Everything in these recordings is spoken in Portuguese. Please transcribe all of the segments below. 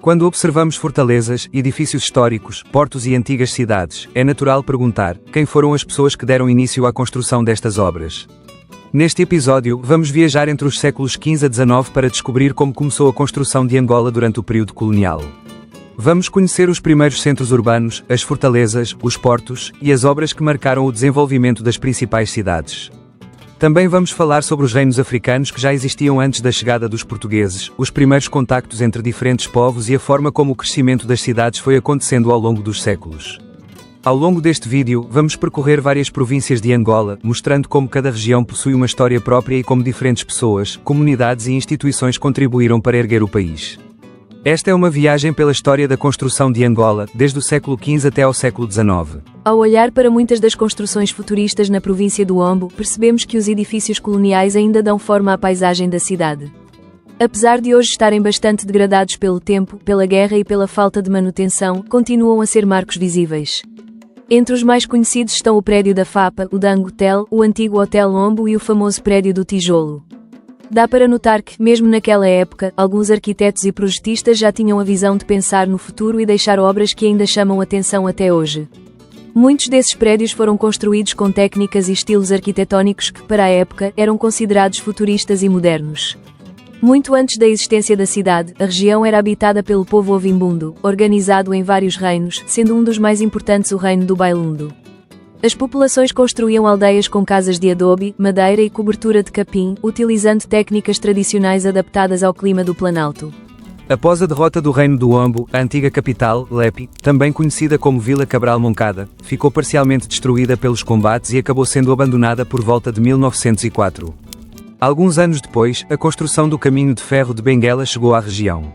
Quando observamos fortalezas, edifícios históricos, portos e antigas cidades, é natural perguntar: quem foram as pessoas que deram início à construção destas obras? Neste episódio, vamos viajar entre os séculos XV a XIX para descobrir como começou a construção de Angola durante o período colonial. Vamos conhecer os primeiros centros urbanos, as fortalezas, os portos e as obras que marcaram o desenvolvimento das principais cidades. Também vamos falar sobre os reinos africanos que já existiam antes da chegada dos portugueses, os primeiros contactos entre diferentes povos e a forma como o crescimento das cidades foi acontecendo ao longo dos séculos. Ao longo deste vídeo, vamos percorrer várias províncias de Angola, mostrando como cada região possui uma história própria e como diferentes pessoas, comunidades e instituições contribuíram para erguer o país. Esta é uma viagem pela história da construção de Angola, desde o século XV até ao século XIX. Ao olhar para muitas das construções futuristas na província do Ombo, percebemos que os edifícios coloniais ainda dão forma à paisagem da cidade. Apesar de hoje estarem bastante degradados pelo tempo, pela guerra e pela falta de manutenção, continuam a ser marcos visíveis. Entre os mais conhecidos estão o prédio da FAPA, o Dang Hotel, o antigo Hotel Ombo e o famoso prédio do Tijolo. Dá para notar que, mesmo naquela época, alguns arquitetos e projetistas já tinham a visão de pensar no futuro e deixar obras que ainda chamam atenção até hoje. Muitos desses prédios foram construídos com técnicas e estilos arquitetónicos que, para a época, eram considerados futuristas e modernos. Muito antes da existência da cidade, a região era habitada pelo povo ovimbundo, organizado em vários reinos, sendo um dos mais importantes o reino do Bailundo. As populações construíam aldeias com casas de adobe, madeira e cobertura de capim, utilizando técnicas tradicionais adaptadas ao clima do Planalto. Após a derrota do Reino do Ombo, a antiga capital, Lepi, também conhecida como Vila Cabral Moncada, ficou parcialmente destruída pelos combates e acabou sendo abandonada por volta de 1904. Alguns anos depois, a construção do caminho de ferro de Benguela chegou à região.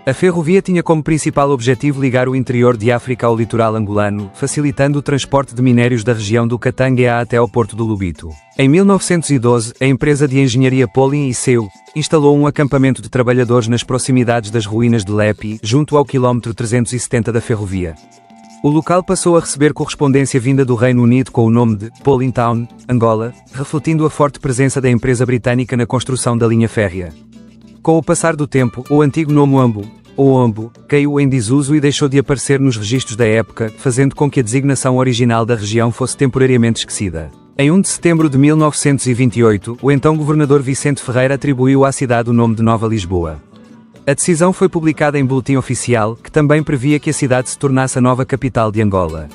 A ferrovia tinha como principal objetivo ligar o interior de África ao litoral angolano, facilitando o transporte de minérios da região do Katanga até ao porto do Lubito. Em 1912, a empresa de engenharia Polin e Seu instalou um acampamento de trabalhadores nas proximidades das ruínas de Lepi, junto ao quilómetro 370 da ferrovia. O local passou a receber correspondência vinda do Reino Unido com o nome de Polin Town, Angola, refletindo a forte presença da empresa britânica na construção da linha férrea. Com o passar do tempo, o antigo nome Ombo, ou Ombo, caiu em desuso e deixou de aparecer nos registros da época, fazendo com que a designação original da região fosse temporariamente esquecida. Em 1 de setembro de 1928, o então governador Vicente Ferreira atribuiu à cidade o nome de Nova Lisboa. A decisão foi publicada em boletim oficial, que também previa que a cidade se tornasse a nova capital de Angola.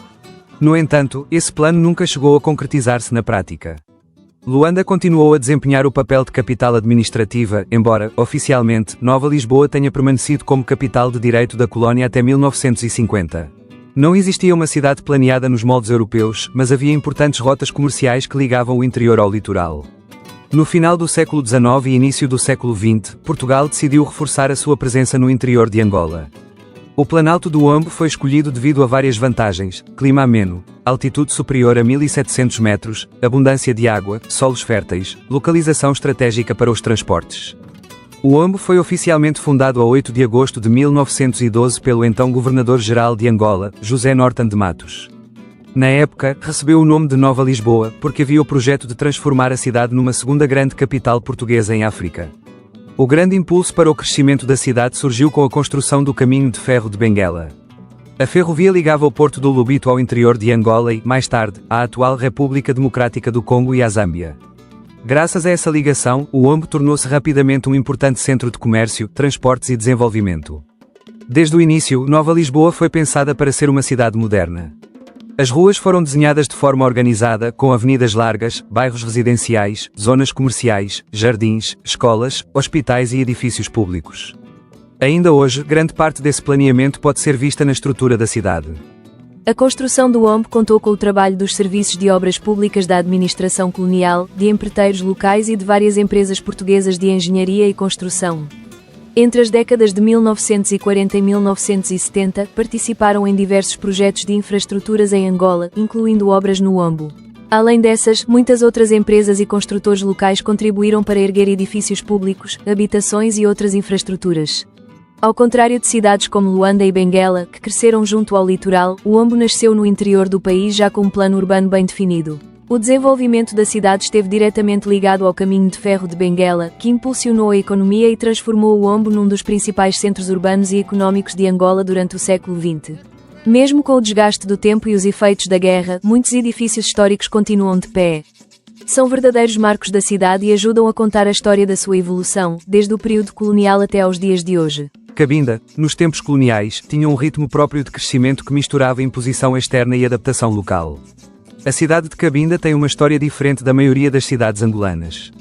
No entanto, esse plano nunca chegou a concretizar-se na prática. Luanda continuou a desempenhar o papel de capital administrativa, embora, oficialmente, Nova Lisboa tenha permanecido como capital de direito da colónia até 1950. Não existia uma cidade planeada nos moldes europeus, mas havia importantes rotas comerciais que ligavam o interior ao litoral. No final do século XIX e início do século XX, Portugal decidiu reforçar a sua presença no interior de Angola. O Planalto do Ombo foi escolhido devido a várias vantagens: clima ameno, altitude superior a 1700 metros, abundância de água, solos férteis, localização estratégica para os transportes. O Ombo foi oficialmente fundado a 8 de agosto de 1912 pelo então governador-geral de Angola, José Norton de Matos. Na época, recebeu o nome de Nova Lisboa, porque havia o projeto de transformar a cidade numa segunda grande capital portuguesa em África. O grande impulso para o crescimento da cidade surgiu com a construção do caminho de ferro de Benguela. A ferrovia ligava o porto do Lubito ao interior de Angola e, mais tarde, à atual República Democrática do Congo e à Zâmbia. Graças a essa ligação, o Ombo tornou-se rapidamente um importante centro de comércio, transportes e desenvolvimento. Desde o início, Nova Lisboa foi pensada para ser uma cidade moderna. As ruas foram desenhadas de forma organizada, com avenidas largas, bairros residenciais, zonas comerciais, jardins, escolas, hospitais e edifícios públicos. Ainda hoje, grande parte desse planeamento pode ser vista na estrutura da cidade. A construção do Ombo contou com o trabalho dos serviços de obras públicas da administração colonial, de empreiteiros locais e de várias empresas portuguesas de engenharia e construção. Entre as décadas de 1940 e 1970, participaram em diversos projetos de infraestruturas em Angola, incluindo obras no Ombo. Além dessas, muitas outras empresas e construtores locais contribuíram para erguer edifícios públicos, habitações e outras infraestruturas. Ao contrário de cidades como Luanda e Benguela, que cresceram junto ao litoral, o Ombo nasceu no interior do país já com um plano urbano bem definido. O desenvolvimento da cidade esteve diretamente ligado ao caminho de ferro de Benguela, que impulsionou a economia e transformou o Ombo num dos principais centros urbanos e económicos de Angola durante o século XX. Mesmo com o desgaste do tempo e os efeitos da guerra, muitos edifícios históricos continuam de pé. São verdadeiros marcos da cidade e ajudam a contar a história da sua evolução, desde o período colonial até aos dias de hoje. Cabinda, nos tempos coloniais, tinha um ritmo próprio de crescimento que misturava imposição externa e adaptação local. A cidade de Cabinda tem uma história diferente da maioria das cidades angolanas.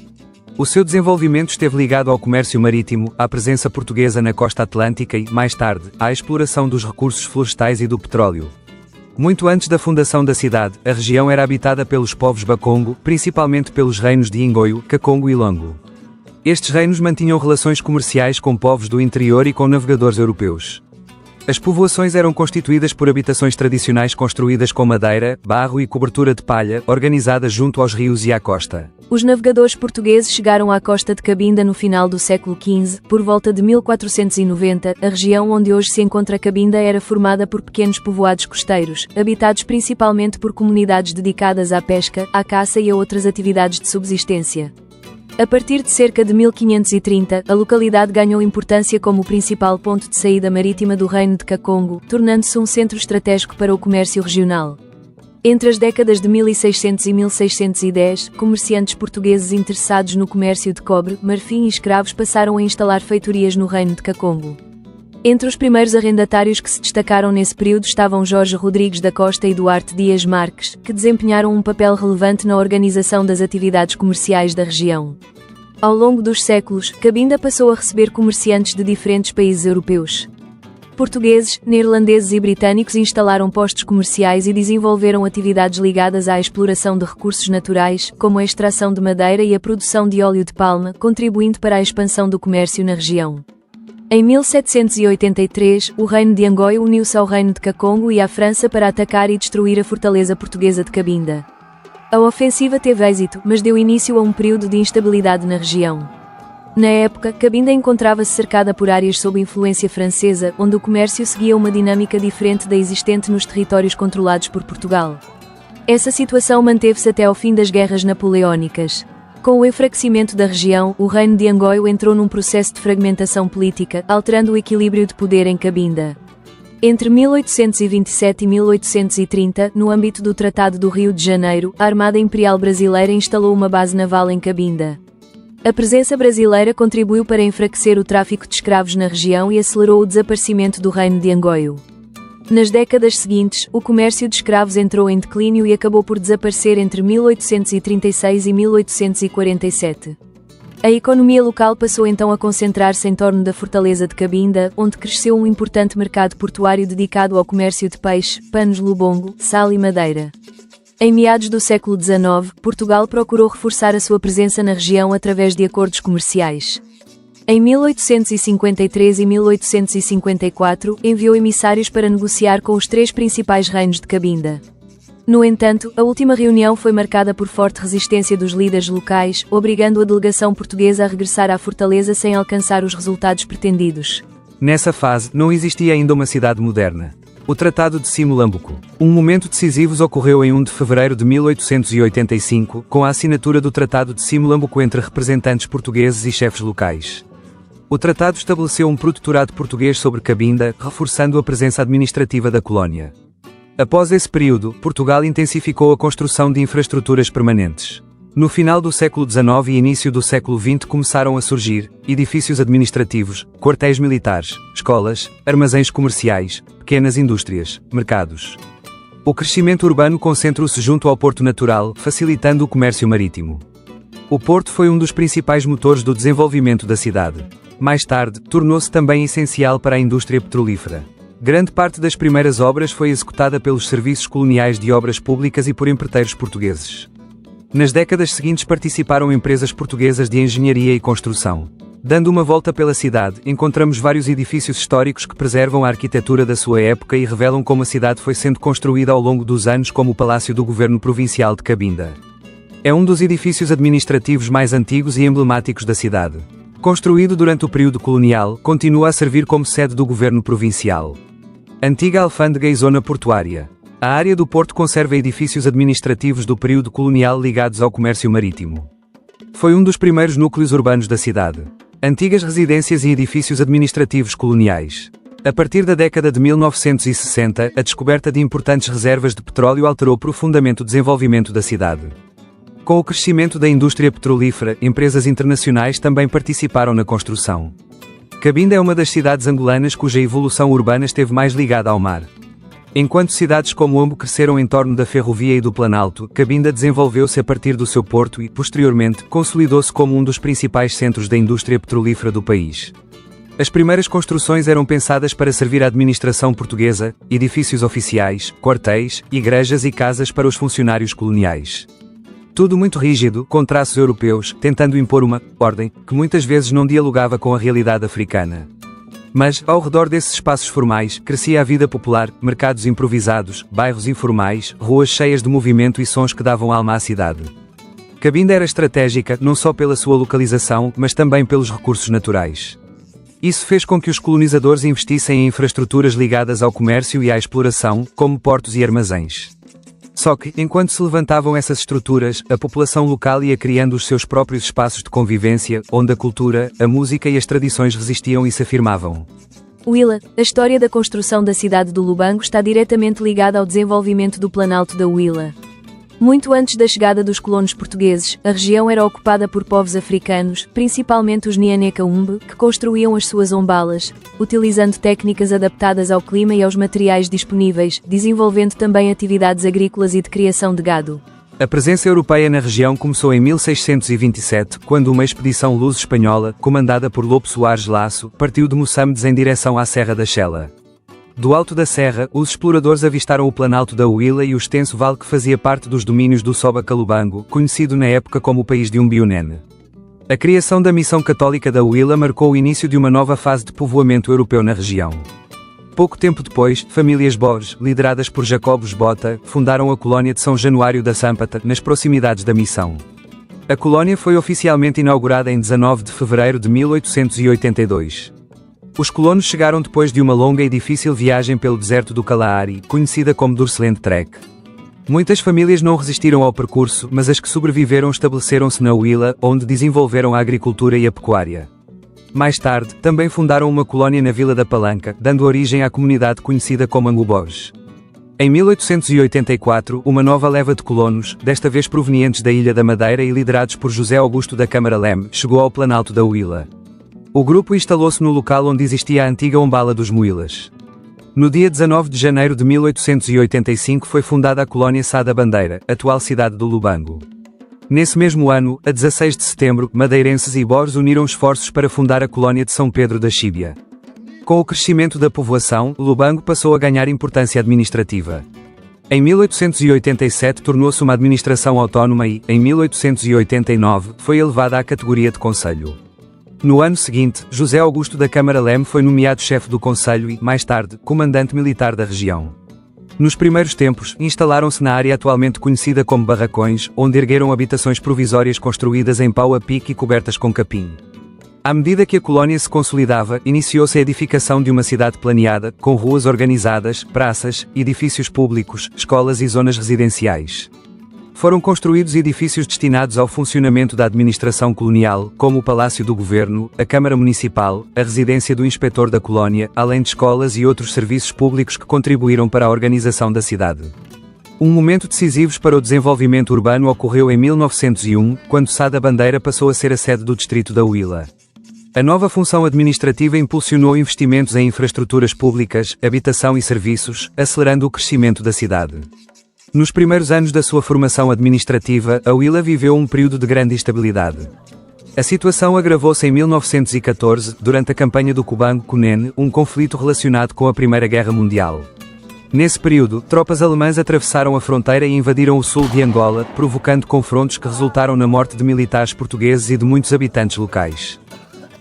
O seu desenvolvimento esteve ligado ao comércio marítimo, à presença portuguesa na costa atlântica e, mais tarde, à exploração dos recursos florestais e do petróleo. Muito antes da fundação da cidade, a região era habitada pelos povos Bakongo, principalmente pelos reinos de Ingoio, Kakongo e Longo. Estes reinos mantinham relações comerciais com povos do interior e com navegadores europeus. As povoações eram constituídas por habitações tradicionais construídas com madeira, barro e cobertura de palha, organizadas junto aos rios e à costa. Os navegadores portugueses chegaram à costa de Cabinda no final do século XV, por volta de 1490. A região onde hoje se encontra Cabinda era formada por pequenos povoados costeiros, habitados principalmente por comunidades dedicadas à pesca, à caça e a outras atividades de subsistência. A partir de cerca de 1530, a localidade ganhou importância como o principal ponto de saída marítima do reino de Kakongo, tornando-se um centro estratégico para o comércio regional. Entre as décadas de 1600 e 1610, comerciantes portugueses interessados no comércio de cobre, marfim e escravos passaram a instalar feitorias no reino de Kakongo. Entre os primeiros arrendatários que se destacaram nesse período estavam Jorge Rodrigues da Costa e Duarte Dias Marques, que desempenharam um papel relevante na organização das atividades comerciais da região. Ao longo dos séculos, Cabinda passou a receber comerciantes de diferentes países europeus. Portugueses, neerlandeses e britânicos instalaram postos comerciais e desenvolveram atividades ligadas à exploração de recursos naturais, como a extração de madeira e a produção de óleo de palma, contribuindo para a expansão do comércio na região. Em 1783, o reino de Angoia uniu-se ao reino de Kakongo e à França para atacar e destruir a fortaleza portuguesa de Cabinda. A ofensiva teve êxito, mas deu início a um período de instabilidade na região. Na época, Cabinda encontrava-se cercada por áreas sob influência francesa, onde o comércio seguia uma dinâmica diferente da existente nos territórios controlados por Portugal. Essa situação manteve-se até ao fim das guerras napoleónicas. Com o enfraquecimento da região, o reino de Angoio entrou num processo de fragmentação política, alterando o equilíbrio de poder em Cabinda. Entre 1827 e 1830, no âmbito do Tratado do Rio de Janeiro, a Armada Imperial Brasileira instalou uma base naval em Cabinda. A presença brasileira contribuiu para enfraquecer o tráfico de escravos na região e acelerou o desaparecimento do reino de Angoio. Nas décadas seguintes, o comércio de escravos entrou em declínio e acabou por desaparecer entre 1836 e 1847. A economia local passou então a concentrar-se em torno da fortaleza de Cabinda, onde cresceu um importante mercado portuário dedicado ao comércio de peixe, panos lubongo, sal e madeira. Em meados do século XIX, Portugal procurou reforçar a sua presença na região através de acordos comerciais. Em 1853 e 1854, enviou emissários para negociar com os três principais reinos de Cabinda. No entanto, a última reunião foi marcada por forte resistência dos líderes locais, obrigando a delegação portuguesa a regressar à fortaleza sem alcançar os resultados pretendidos. Nessa fase, não existia ainda uma cidade moderna. O Tratado de Simulambuco. Um momento decisivo ocorreu em 1 de fevereiro de 1885, com a assinatura do Tratado de Simulambuco entre representantes portugueses e chefes locais. O tratado estabeleceu um protetorado português sobre Cabinda, reforçando a presença administrativa da colónia. Após esse período, Portugal intensificou a construção de infraestruturas permanentes. No final do século XIX e início do século XX começaram a surgir edifícios administrativos, quartéis militares, escolas, armazéns comerciais, pequenas indústrias, mercados. O crescimento urbano concentrou-se junto ao porto natural, facilitando o comércio marítimo. O porto foi um dos principais motores do desenvolvimento da cidade. Mais tarde, tornou-se também essencial para a indústria petrolífera. Grande parte das primeiras obras foi executada pelos serviços coloniais de obras públicas e por empreiteiros portugueses. Nas décadas seguintes participaram empresas portuguesas de engenharia e construção. Dando uma volta pela cidade, encontramos vários edifícios históricos que preservam a arquitetura da sua época e revelam como a cidade foi sendo construída ao longo dos anos, como o Palácio do Governo Provincial de Cabinda. É um dos edifícios administrativos mais antigos e emblemáticos da cidade. Construído durante o período colonial, continua a servir como sede do governo provincial. Antiga alfândega e zona portuária. A A área do porto conserva edifícios administrativos do período colonial ligados ao comércio marítimo. Foi um dos primeiros núcleos urbanos da cidade. Antigas residências e edifícios administrativos coloniais. A partir da década de 1960, a descoberta de importantes reservas de petróleo alterou profundamente o desenvolvimento da cidade. Com o crescimento da indústria petrolífera, empresas internacionais também participaram na construção. Cabinda é uma das cidades angolanas cuja evolução urbana esteve mais ligada ao mar. Enquanto cidades como Ombo cresceram em torno da ferrovia e do Planalto, Cabinda desenvolveu-se a partir do seu porto e, posteriormente, consolidou-se como um dos principais centros da indústria petrolífera do país. As primeiras construções eram pensadas para servir à administração portuguesa, edifícios oficiais, quartéis, igrejas e casas para os funcionários coloniais. Tudo muito rígido, com traços europeus, tentando impor uma ordem que muitas vezes não dialogava com a realidade africana. Mas, ao redor desses espaços formais, crescia a vida popular, mercados improvisados, bairros informais, ruas cheias de movimento e sons que davam alma à cidade. Cabinda era estratégica, não só pela sua localização, mas também pelos recursos naturais. Isso fez com que os colonizadores investissem em infraestruturas ligadas ao comércio e à exploração, como portos e armazéns. Só que, enquanto se levantavam essas estruturas, a população local ia criando os seus próprios espaços de convivência, onde a cultura, a música e as tradições resistiam e se afirmavam. Huila, a história da construção da cidade do Lubango está diretamente ligada ao desenvolvimento do Planalto da Huila. Muito antes da chegada dos colonos portugueses, a região era ocupada por povos africanos, principalmente os Nyaneka-Umbe, que construíam as suas ombalas, utilizando técnicas adaptadas ao clima e aos materiais disponíveis, desenvolvendo também atividades agrícolas e de criação de gado. A presença europeia na região começou em 1627, quando uma expedição luso-espanhola, comandada por Lopo Soares Lasso, partiu de Moçambique em direção à Serra da Xela. Do alto da serra, os exploradores avistaram o Planalto da Huila e o extenso vale que fazia parte dos domínios do Soba-Calubango, conhecido na época como o País de Umbionene. A criação da Missão Católica da Huila marcou o início de uma nova fase de povoamento europeu na região. Pouco tempo depois, famílias Bores, lideradas por Jacobos Bota, fundaram a colónia de São Januário da Sâmpata, nas proximidades da missão. A colónia foi oficialmente inaugurada em 19 de fevereiro de 1882. Os colonos chegaram depois de uma longa e difícil viagem pelo deserto do Kalahari, conhecida como Durslend Trek. Muitas famílias não resistiram ao percurso, mas as que sobreviveram estabeleceram-se na Huila, onde desenvolveram a agricultura e a pecuária. Mais tarde, também fundaram uma colónia na Vila da Palanca, dando origem à comunidade conhecida como Angubós. Em 1884, uma nova leva de colonos, desta vez provenientes da Ilha da Madeira e liderados por José Augusto da Câmara Leme, chegou ao Planalto da Huila. O grupo instalou-se no local onde existia a antiga Ombala dos Moilas. No dia 19 de janeiro de 1885 foi fundada a colónia Sá da Bandeira, atual cidade do Lubango. Nesse mesmo ano, a 16 de setembro, madeirenses e bores uniram esforços para fundar a colónia de São Pedro da Xíbia. Com o crescimento da povoação, Lubango passou a ganhar importância administrativa. Em 1887 tornou-se uma administração autónoma e, em 1889, foi elevada à categoria de concelho. No ano seguinte, José Augusto da Câmara Leme foi nomeado chefe do concelho e, mais tarde, comandante militar da região. Nos primeiros tempos, instalaram-se na área atualmente conhecida como Barracões, onde ergueram habitações provisórias construídas em pau a pique e cobertas com capim. À medida que a colónia se consolidava, iniciou-se a edificação de uma cidade planeada, com ruas organizadas, praças, edifícios públicos, escolas e zonas residenciais. Foram construídos edifícios destinados ao funcionamento da administração colonial, como o Palácio do Governo, a Câmara Municipal, a residência do Inspetor da Colónia, além de escolas e outros serviços públicos que contribuíram para a organização da cidade. Um momento decisivo para o desenvolvimento urbano ocorreu em 1901, quando Sá da Bandeira passou a ser a sede do distrito da Huila. A nova função administrativa impulsionou investimentos em infraestruturas públicas, habitação e serviços, acelerando o crescimento da cidade. Nos primeiros anos da sua formação administrativa, a Huila viveu um período de grande instabilidade. A situação agravou-se em 1914, durante a campanha do Cubango-Cunene, um conflito relacionado com a Primeira Guerra Mundial. Nesse período, tropas alemãs atravessaram a fronteira e invadiram o sul de Angola, provocando confrontos que resultaram na morte de militares portugueses e de muitos habitantes locais.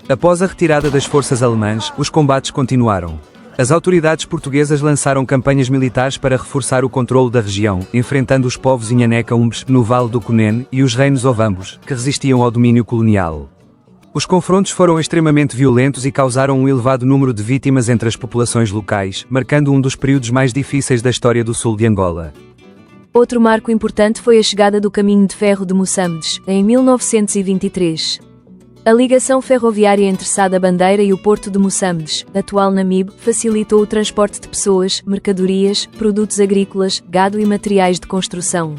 Após a retirada das forças alemãs, os combates continuaram. As autoridades portuguesas lançaram campanhas militares para reforçar o controlo da região, enfrentando os povos Inhaneca-Umbes, no Vale do Cunene, e os reinos Ovambos, que resistiam ao domínio colonial. Os confrontos foram extremamente violentos e causaram um elevado número de vítimas entre as populações locais, marcando um dos períodos mais difíceis da história do sul de Angola. Outro marco importante foi a chegada do caminho de ferro de Moçambique, em 1923. A ligação ferroviária entre Sá da Bandeira e o porto de Moçambique, atual Namibe, facilitou o transporte de pessoas, mercadorias, produtos agrícolas, gado e materiais de construção.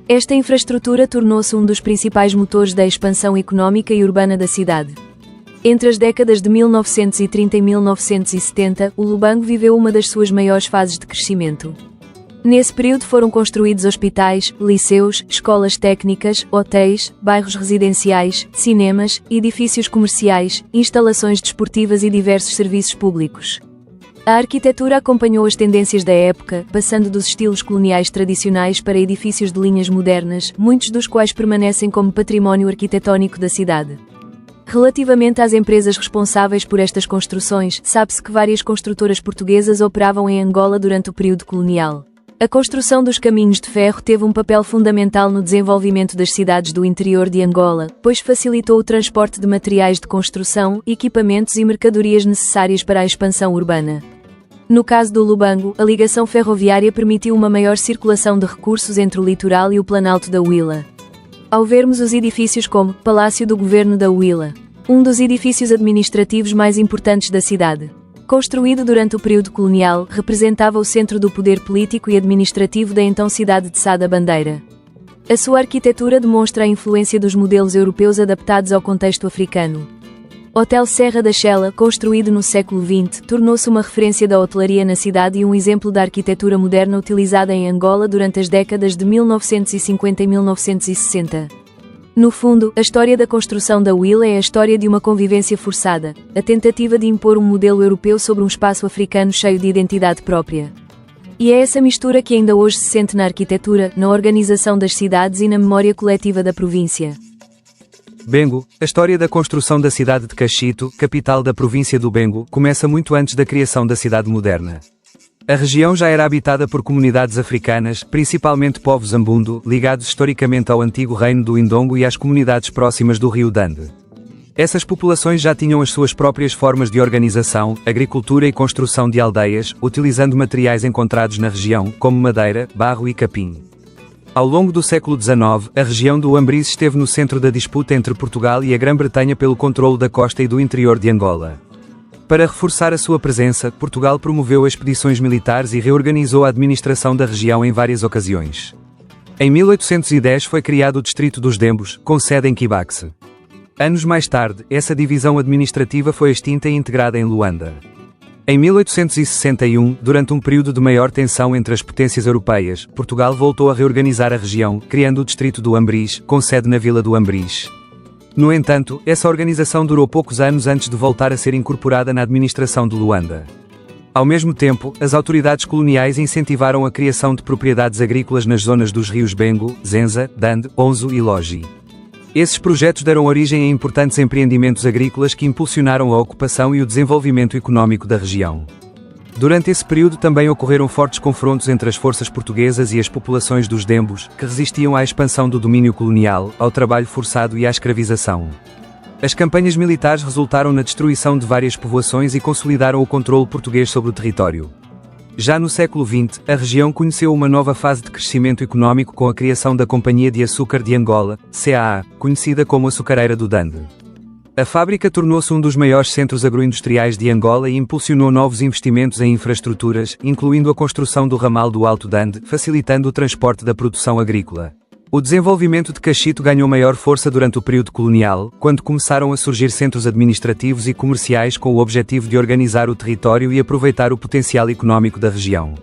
Esta infraestrutura tornou-se um dos principais motores da expansão económica e urbana da cidade. Entre as décadas de 1930 e 1970, o Lubango viveu uma das suas maiores fases de crescimento. Nesse período foram construídos hospitais, liceus, escolas técnicas, hotéis, bairros residenciais, cinemas, edifícios comerciais, instalações desportivas e diversos serviços públicos. A arquitetura acompanhou as tendências da época, passando dos estilos coloniais tradicionais para edifícios de linhas modernas, muitos dos quais permanecem como património arquitetónico da cidade. Relativamente às empresas responsáveis por estas construções, sabe-se que várias construtoras portuguesas operavam em Angola durante o período colonial. A construção dos caminhos de ferro teve um papel fundamental no desenvolvimento das cidades do interior de Angola, pois facilitou o transporte de materiais de construção, equipamentos e mercadorias necessárias para a expansão urbana. No caso do Lubango, a ligação ferroviária permitiu uma maior circulação de recursos entre o litoral e o planalto da Huila. Ao vermos os edifícios como Palácio do Governo da Huila, um dos edifícios administrativos mais importantes da cidade, construído durante o período colonial, representava o centro do poder político e administrativo da então cidade de Sá da Bandeira. A sua arquitetura demonstra a influência dos modelos europeus adaptados ao contexto africano. Hotel Serra da Chela, construído no século XX, tornou-se uma referência da hotelaria na cidade e um exemplo da arquitetura moderna utilizada em Angola durante as décadas de 1950 e 1960. No fundo, a história da construção da Huila é a história de uma convivência forçada, a tentativa de impor um modelo europeu sobre um espaço africano cheio de identidade própria. E é essa mistura que ainda hoje se sente na arquitetura, na organização das cidades e na memória coletiva da província. Bengo, a história da construção da cidade de Cachito, capital da província do Bengo, começa muito antes da criação da cidade moderna. A região já era habitada por comunidades africanas, principalmente povos Ambundo, ligados historicamente ao antigo reino do Indongo e às comunidades próximas do rio Dande. Essas populações já tinham as suas próprias formas de organização, agricultura e construção de aldeias, utilizando materiais encontrados na região, como madeira, barro e capim. Ao longo do século XIX, a região do Ambriz esteve no centro da disputa entre Portugal e a Grã-Bretanha pelo controlo da costa e do interior de Angola. Para reforçar a sua presença, Portugal promoveu expedições militares e reorganizou a administração da região em várias ocasiões. Em 1810 foi criado o Distrito dos Dembos, com sede em Quibaxe. Anos mais tarde, essa divisão administrativa foi extinta e integrada em Luanda. Em 1861, durante um período de maior tensão entre as potências europeias, Portugal voltou a reorganizar a região, criando o Distrito do Ambriz, com sede na Vila do Ambriz. No entanto, essa organização durou poucos anos antes de voltar a ser incorporada na administração de Luanda. Ao mesmo tempo, as autoridades coloniais incentivaram a criação de propriedades agrícolas nas zonas dos rios Bengo, Zenza, Dande, Onzo e Logi. Esses projetos deram origem a importantes empreendimentos agrícolas que impulsionaram a ocupação e o desenvolvimento econômico da região. Durante esse período também ocorreram fortes confrontos entre as forças portuguesas e as populações dos Dembos, que resistiam à expansão do domínio colonial, ao trabalho forçado e à escravização. As campanhas militares resultaram na destruição de várias povoações e consolidaram o controle português sobre o território. Já no século XX, a região conheceu uma nova fase de crescimento econômico com a criação da Companhia de Açúcar de Angola, CAA, conhecida como Açucareira do Dande. A fábrica tornou-se um dos maiores centros agroindustriais de Angola e impulsionou novos investimentos em infraestruturas, incluindo a construção do ramal do Alto Dande, facilitando o transporte da produção agrícola. O desenvolvimento de Cachito ganhou maior força durante o período colonial, quando começaram a surgir centros administrativos e comerciais com o objetivo de organizar o território e aproveitar o potencial econômico da região.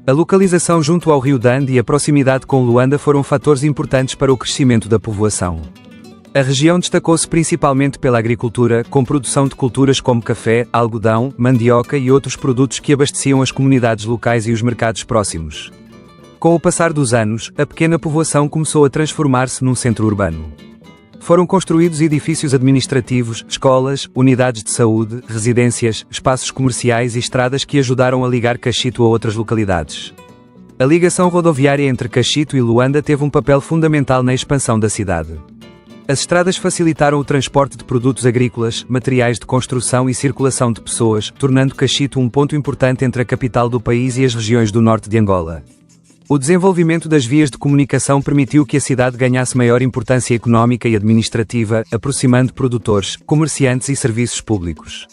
A localização junto ao rio Dande e a proximidade com Luanda foram fatores importantes para o crescimento da povoação. A região destacou-se principalmente pela agricultura, com produção de culturas como café, algodão, mandioca e outros produtos que abasteciam as comunidades locais e os mercados próximos. Com o passar dos anos, a pequena povoação começou a transformar-se num centro urbano. Foram construídos edifícios administrativos, escolas, unidades de saúde, residências, espaços comerciais e estradas que ajudaram a ligar Cachito a outras localidades. A ligação rodoviária entre Cachito e Luanda teve um papel fundamental na expansão da cidade. As estradas facilitaram o transporte de produtos agrícolas, materiais de construção e circulação de pessoas, tornando Caxito um ponto importante entre a capital do país e as regiões do norte de Angola. O desenvolvimento das vias de comunicação permitiu que a cidade ganhasse maior importância económica e administrativa, aproximando produtores, comerciantes e serviços públicos.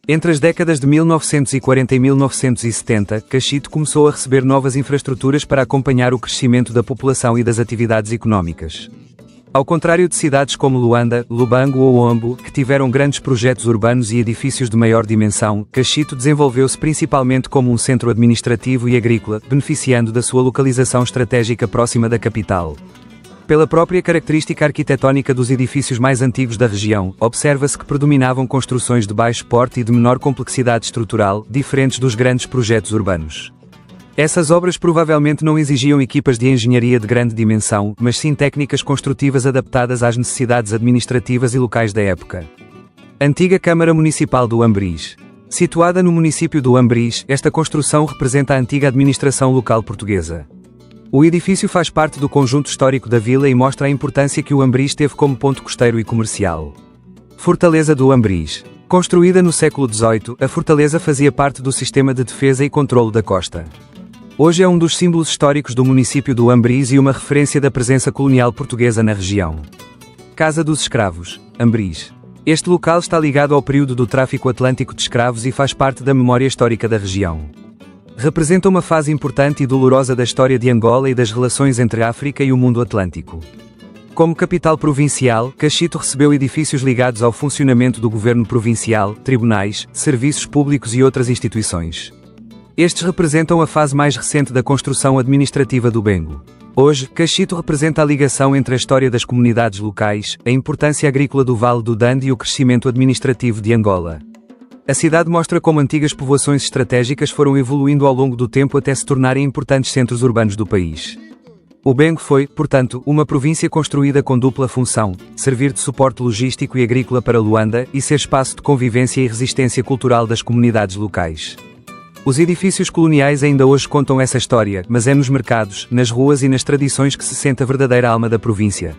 Entre as décadas de 1940 e 1970, Caxito começou a receber novas infraestruturas para acompanhar o crescimento da população e das atividades económicas. Ao contrário de cidades como Luanda, Lubango ou Huambo, que tiveram grandes projetos urbanos e edifícios de maior dimensão, Caxito desenvolveu-se principalmente como um centro administrativo e agrícola, beneficiando da sua localização estratégica próxima da capital. Pela própria característica arquitetónica dos edifícios mais antigos da região, observa-se que predominavam construções de baixo porte e de menor complexidade estrutural, diferentes dos grandes projetos urbanos. Essas obras provavelmente não exigiam equipas de engenharia de grande dimensão, mas sim técnicas construtivas adaptadas às necessidades administrativas e locais da época. Antiga Câmara Municipal do Ambriz. Situada no município do Ambriz, esta construção representa a antiga administração local portuguesa. O edifício faz parte do conjunto histórico da vila e mostra a importância que o Ambriz teve como ponto costeiro e comercial. Fortaleza do Ambriz. Construída no século XVIII, a fortaleza fazia parte do sistema de defesa e controlo da costa. Hoje é um dos símbolos históricos do município do Ambriz e uma referência da presença colonial portuguesa na região. Casa dos Escravos, Ambriz. Este local está ligado ao período do tráfico atlântico de escravos e faz parte da memória histórica da região. Representa uma fase importante e dolorosa da história de Angola e das relações entre a África e o mundo atlântico. Como capital provincial, Caxito recebeu edifícios ligados ao funcionamento do governo provincial, tribunais, serviços públicos e outras instituições. Estes representam a fase mais recente da construção administrativa do Bengo. Hoje, Caxito representa a ligação entre a história das comunidades locais, a importância agrícola do Vale do Dande e o crescimento administrativo de Angola. A cidade mostra como antigas povoações estratégicas foram evoluindo ao longo do tempo até se tornarem importantes centros urbanos do país. O Bengo foi, portanto, uma província construída com dupla função: servir de suporte logístico e agrícola para Luanda e ser espaço de convivência e resistência cultural das comunidades locais. Os edifícios coloniais ainda hoje contam essa história, mas é nos mercados, nas ruas e nas tradições que se sente a verdadeira alma da província.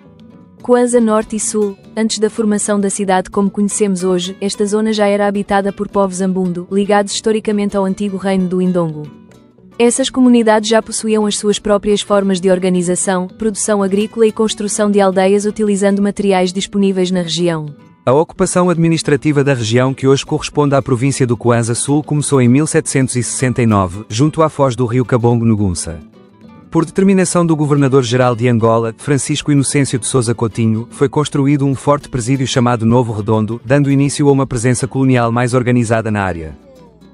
Kwanza Norte e Sul. Antes da formação da cidade como conhecemos hoje, esta zona já era habitada por povos Ambundo, ligados historicamente ao antigo reino do Indongo. Essas comunidades já possuíam as suas próprias formas de organização, produção agrícola e construção de aldeias utilizando materiais disponíveis na região. A ocupação administrativa da região que hoje corresponde à província do Kwanza Sul começou em 1769, junto à foz do rio Cabongo Ngunça. Por determinação do governador-geral de Angola, Francisco Inocêncio de Sousa Coutinho, foi construído um forte presídio chamado Novo Redondo, dando início a uma presença colonial mais organizada na área.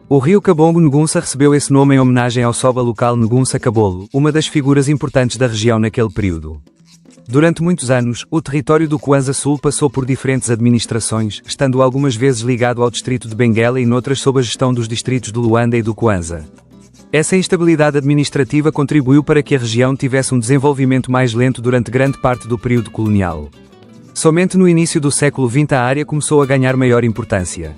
O rio Cabongo Ngunça recebeu esse nome em homenagem ao soba local Ngunça Cabolo, uma das figuras importantes da região naquele período. Durante muitos anos, o território do Kwanza Sul passou por diferentes administrações, estando algumas vezes ligado ao distrito de Benguela e noutras sob a gestão dos distritos de Luanda e do Kwanza. Essa instabilidade administrativa contribuiu para que a região tivesse um desenvolvimento mais lento durante grande parte do período colonial. Somente no início do século XX a área começou a ganhar maior importância.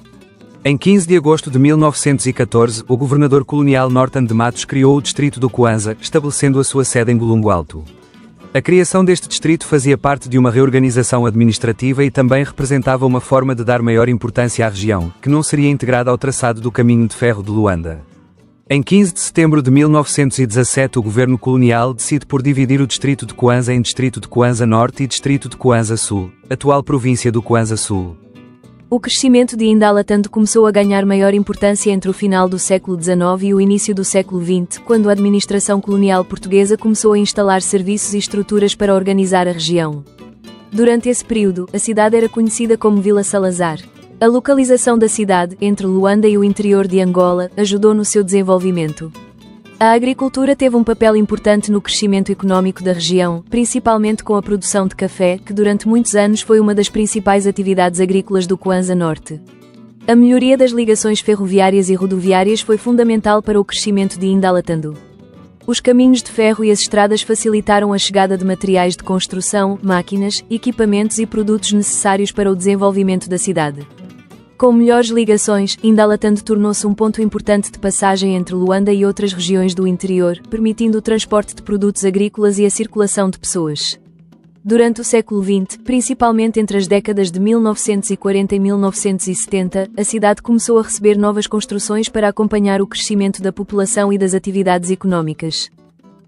Em 15 de agosto de 1914, o governador colonial Norton de Matos criou o distrito do Kwanza, estabelecendo a sua sede em Golungo Alto. A criação deste distrito fazia parte de uma reorganização administrativa e também representava uma forma de dar maior importância à região, que não seria integrada ao traçado do caminho de ferro de Luanda. Em 15 de setembro de 1917 o governo colonial decide por dividir o distrito de Kwanza em distrito de Kwanza Norte e distrito de Kwanza Sul, atual província do Kwanza Sul. O crescimento de Indalatando começou a ganhar maior importância entre o final do século XIX e o início do século XX, quando a administração colonial portuguesa começou a instalar serviços e estruturas para organizar a região. Durante esse período, a cidade era conhecida como Vila Salazar. A localização da cidade, entre Luanda e o interior de Angola, ajudou no seu desenvolvimento. A agricultura teve um papel importante no crescimento económico da região, principalmente com a produção de café, que durante muitos anos foi uma das principais atividades agrícolas do Kwanza Norte. A melhoria das ligações ferroviárias e rodoviárias foi fundamental para o crescimento de Indalatando. Os caminhos de ferro e as estradas facilitaram a chegada de materiais de construção, máquinas, equipamentos e produtos necessários para o desenvolvimento da cidade. Com melhores ligações, Indalatando tornou-se um ponto importante de passagem entre Luanda e outras regiões do interior, permitindo o transporte de produtos agrícolas e a circulação de pessoas. Durante o século XX, principalmente entre as décadas de 1940 e 1970, a cidade começou a receber novas construções para acompanhar o crescimento da população e das atividades económicas.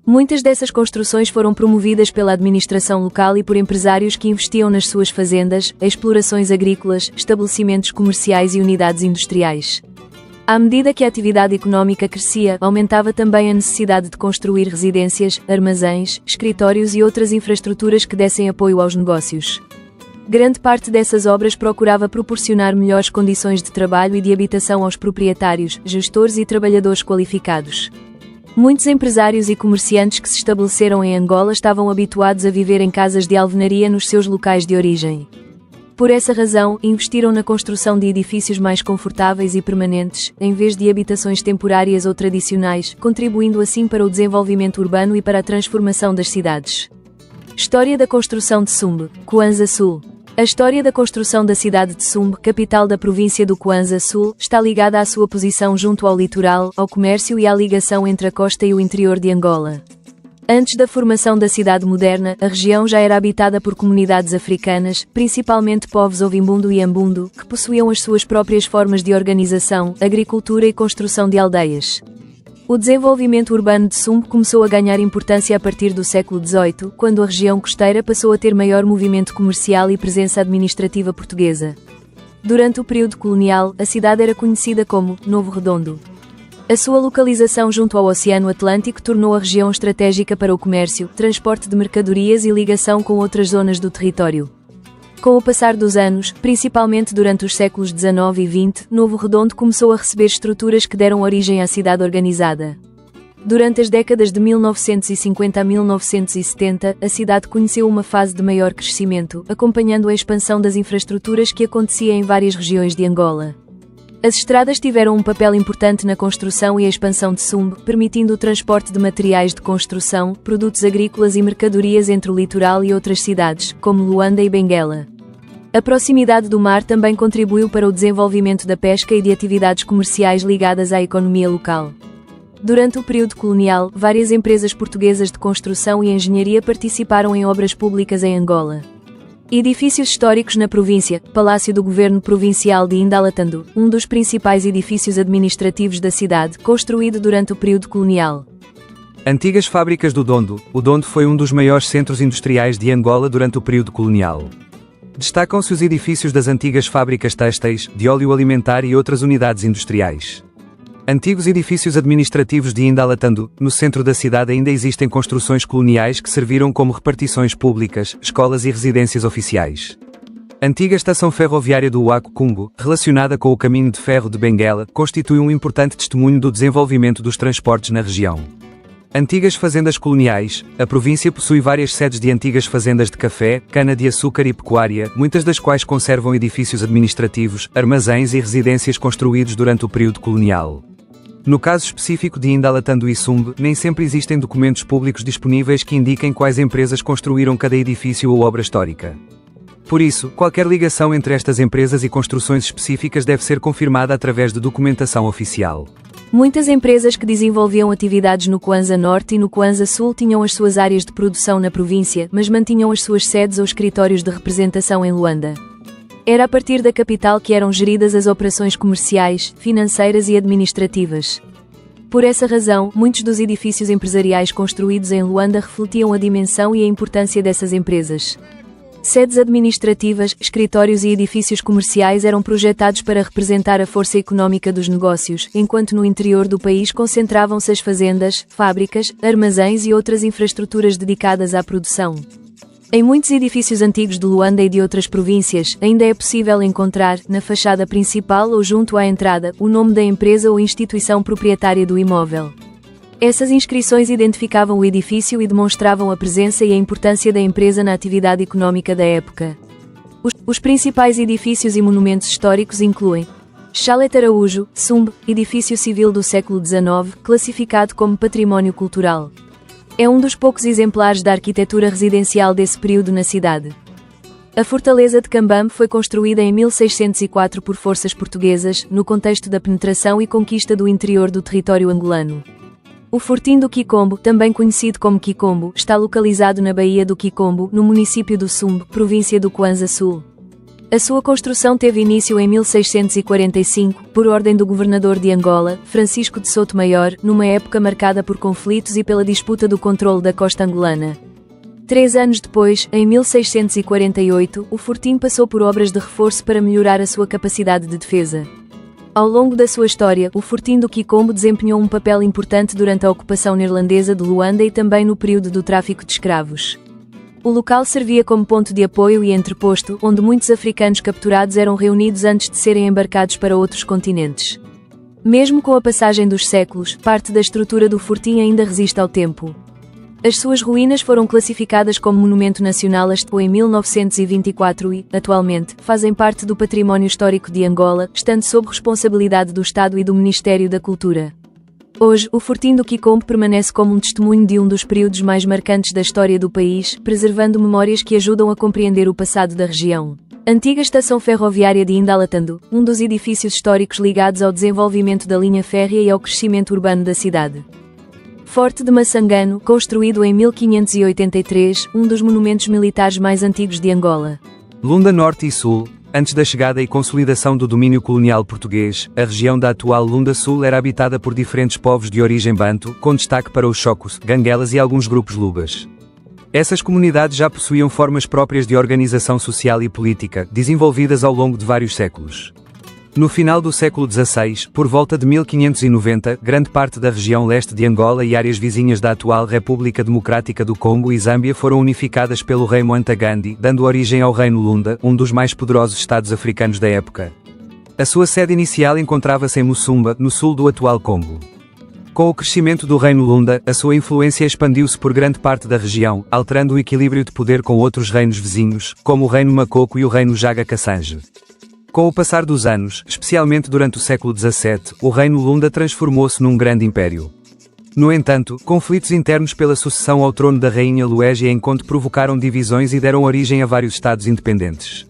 Muitas dessas construções foram promovidas pela administração local e por empresários que investiam nas suas fazendas, explorações agrícolas, estabelecimentos comerciais e unidades industriais. À medida que a atividade económica crescia, aumentava também a necessidade de construir residências, armazéns, escritórios e outras infraestruturas que dessem apoio aos negócios. Grande parte dessas obras procurava proporcionar melhores condições de trabalho e de habitação aos proprietários, gestores e trabalhadores qualificados. Muitos empresários e comerciantes que se estabeleceram em Angola estavam habituados a viver em casas de alvenaria nos seus locais de origem. Por essa razão, investiram na construção de edifícios mais confortáveis e permanentes, em vez de habitações temporárias ou tradicionais, contribuindo assim para o desenvolvimento urbano e para a transformação das cidades. História da construção de Sumbe, Kwanza Sul. A história da construção da cidade de Sumbe, capital da província do Kwanza Sul, está ligada à sua posição junto ao litoral, ao comércio e à ligação entre a costa e o interior de Angola. Antes da formação da cidade moderna, a região já era habitada por comunidades africanas, principalmente povos Ovimbundo e Ambundo, que possuíam as suas próprias formas de organização, agricultura e construção de aldeias. O desenvolvimento urbano de Sumbe começou a ganhar importância a partir do século XVIII, quando a região costeira passou a ter maior movimento comercial e presença administrativa portuguesa. Durante o período colonial, a cidade era conhecida como Novo Redondo. A sua localização junto ao Oceano Atlântico tornou a região estratégica para o comércio, transporte de mercadorias e ligação com outras zonas do território. Com o passar dos anos, principalmente durante os séculos XIX e XX, Novo Redondo começou a receber estruturas que deram origem à cidade organizada. Durante as décadas de 1950 a 1970, a cidade conheceu uma fase de maior crescimento, acompanhando a expansão das infraestruturas que acontecia em várias regiões de Angola. As estradas tiveram um papel importante na construção e expansão de Sumbe, permitindo o transporte de materiais de construção, produtos agrícolas e mercadorias entre o litoral e outras cidades, como Luanda e Benguela. A proximidade do mar também contribuiu para o desenvolvimento da pesca e de atividades comerciais ligadas à economia local. Durante o período colonial, várias empresas portuguesas de construção e engenharia participaram em obras públicas em Angola. Edifícios históricos na província. Palácio do Governo Provincial de Indalatando, um dos principais edifícios administrativos da cidade, construído durante o período colonial. Antigas fábricas do Dondo. O Dondo foi um dos maiores centros industriais de Angola durante o período colonial. Destacam-se os edifícios das antigas fábricas têxteis, de óleo alimentar e outras unidades industriais. Antigos edifícios administrativos de Indalatando. No centro da cidade ainda existem construções coloniais que serviram como repartições públicas, escolas e residências oficiais. Antiga estação ferroviária do Uaco Cumbo, relacionada com o caminho de ferro de Benguela, constitui um importante testemunho do desenvolvimento dos transportes na região. Antigas fazendas coloniais. A província possui várias sedes de antigas fazendas de café, cana-de-açúcar e pecuária, muitas das quais conservam edifícios administrativos, armazéns e residências construídos durante o período colonial. No caso específico de Indalatando e Sumbe, nem sempre existem documentos públicos disponíveis que indiquem quais empresas construíram cada edifício ou obra histórica. Por isso, qualquer ligação entre estas empresas e construções específicas deve ser confirmada através de documentação oficial. Muitas empresas que desenvolviam atividades no Kwanza Norte e no Kwanza Sul tinham as suas áreas de produção na província, mas mantinham as suas sedes ou escritórios de representação em Luanda. Era a partir da capital que eram geridas as operações comerciais, financeiras e administrativas. Por essa razão, muitos dos edifícios empresariais construídos em Luanda refletiam a dimensão e a importância dessas empresas. Sedes administrativas, escritórios e edifícios comerciais eram projetados para representar a força económica dos negócios, enquanto no interior do país concentravam-se as fazendas, fábricas, armazéns e outras infraestruturas dedicadas à produção. Em muitos edifícios antigos de Luanda e de outras províncias, ainda é possível encontrar, na fachada principal ou junto à entrada, o nome da empresa ou instituição proprietária do imóvel. Essas inscrições identificavam o edifício e demonstravam a presença e a importância da empresa na atividade económica da época. Os principais edifícios e monumentos históricos incluem Chalet Araújo, Sumbe, edifício civil do século XIX, classificado como património cultural. É um dos poucos exemplares da arquitetura residencial desse período na cidade. A Fortaleza de Cambambe foi construída em 1604 por forças portuguesas, no contexto da penetração e conquista do interior do território angolano. O Fortim do Quicombo, também conhecido como Quicombo, está localizado na Baía do Quicombo, no município do Sumbe, província do Kwanza Sul. A sua construção teve início em 1645, por ordem do governador de Angola, Francisco de Souto-Maior, numa época marcada por conflitos e pela disputa do controle da costa angolana. 3 anos depois, em 1648, o Fortim passou por obras de reforço para melhorar a sua capacidade de defesa. Ao longo da sua história, o Fortim do Quicombo desempenhou um papel importante durante a ocupação neerlandesa de Luanda e também no período do tráfico de escravos. O local servia como ponto de apoio e entreposto, onde muitos africanos capturados eram reunidos antes de serem embarcados para outros continentes. Mesmo com a passagem dos séculos, parte da estrutura do Fortim ainda resiste ao tempo. As suas ruínas foram classificadas como Monumento Nacional em 1924 e, atualmente, fazem parte do Património Histórico de Angola, estando sob responsabilidade do Estado e do Ministério da Cultura. Hoje, o Fortim do Quicombo permanece como um testemunho de um dos períodos mais marcantes da história do país, preservando memórias que ajudam a compreender o passado da região. Antiga estação ferroviária de Indalatando, um dos edifícios históricos ligados ao desenvolvimento da linha férrea e ao crescimento urbano da cidade. Forte de Massangano, construído em 1583, um dos monumentos militares mais antigos de Angola. Lunda Norte e Sul. Antes da chegada e consolidação do domínio colonial português, a região da atual Lunda Sul era habitada por diferentes povos de origem banto, com destaque para os Chocos, Ganguelas e alguns grupos Lubas. Essas comunidades já possuíam formas próprias de organização social e política, desenvolvidas ao longo de vários séculos. No final do século XVI, por volta de 1590, grande parte da região leste de Angola e áreas vizinhas da atual República Democrática do Congo e Zâmbia foram unificadas pelo rei Moanta Gandhi, dando origem ao Reino Lunda, um dos mais poderosos estados africanos da época. A sua sede inicial encontrava-se em Musumba, no sul do atual Congo. Com o crescimento do Reino Lunda, a sua influência expandiu-se por grande parte da região, alterando o equilíbrio de poder com outros reinos vizinhos, como o Reino Macoco e o Reino Jaga Kassange. Com o passar dos anos, especialmente durante o século XVII, o Reino Lunda transformou-se num grande império. No entanto, conflitos internos pela sucessão ao trono da rainha Luégia em Conde provocaram divisões e deram origem a vários estados independentes.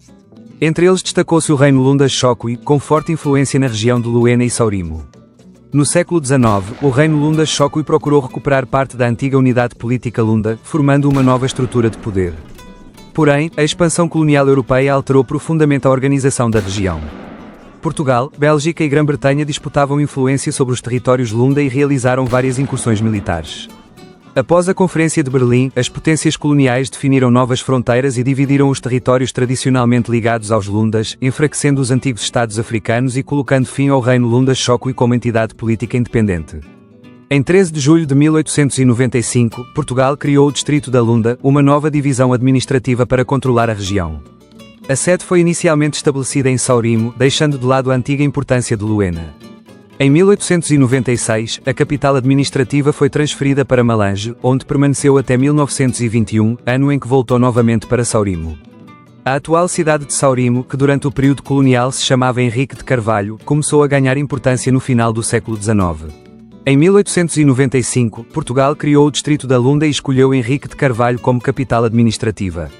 Entre eles destacou-se o Reino Lunda Xokwe, com forte influência na região de Luena e Saurimo. No século XIX, o Reino Lunda Xokwe procurou recuperar parte da antiga unidade política Lunda, formando uma nova estrutura de poder. Porém, a expansão colonial europeia alterou profundamente a organização da região. Portugal, Bélgica e Grã-Bretanha disputavam influência sobre os territórios Lunda e realizaram várias incursões militares. Após a Conferência de Berlim, as potências coloniais definiram novas fronteiras e dividiram os territórios tradicionalmente ligados aos Lundas, enfraquecendo os antigos estados africanos e colocando fim ao Reino Lunda Xokwe como entidade política independente. Em 13 de julho de 1895, Portugal criou o Distrito da Lunda, uma nova divisão administrativa para controlar a região. A sede foi inicialmente estabelecida em Saurimo, deixando de lado a antiga importância de Luena. Em 1896, a capital administrativa foi transferida para Malange, onde permaneceu até 1921, ano em que voltou novamente para Saurimo. A atual cidade de Saurimo, que durante o período colonial se chamava Henrique de Carvalho, começou a ganhar importância no final do século XIX. Em 1895, Portugal criou o Distrito da Lunda e escolheu Henrique de Carvalho como capital administrativa.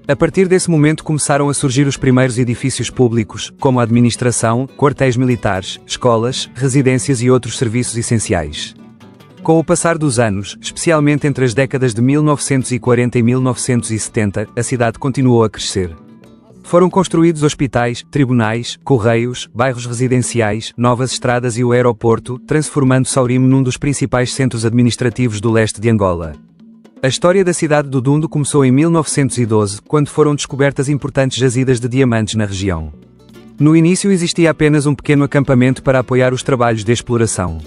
A partir desse momento começaram a surgir os primeiros edifícios públicos, como a administração, quartéis militares, escolas, residências e outros serviços essenciais. Com o passar dos anos, especialmente entre as décadas de 1940 e 1970, a cidade continuou a crescer. Foram construídos hospitais, tribunais, correios, bairros residenciais, novas estradas e o aeroporto, transformando Saurimo num dos principais centros administrativos do leste de Angola. A história da cidade do Dundo começou em 1912, quando foram descobertas importantes jazidas de diamantes na região. No início existia apenas um pequeno acampamento para apoiar os trabalhos de exploração.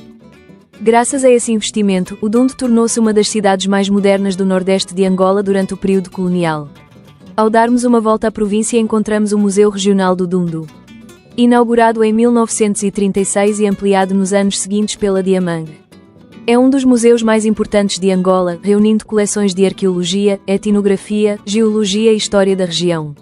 Graças a esse investimento, o Dundo tornou-se uma das cidades mais modernas do nordeste de Angola durante o período colonial. Ao darmos uma volta à província encontramos o Museu Regional do Dundo. Inaugurado em 1936 e ampliado nos anos seguintes pela Diamang. É um dos museus mais importantes de Angola, reunindo coleções de arqueologia, etnografia, geologia e história da região.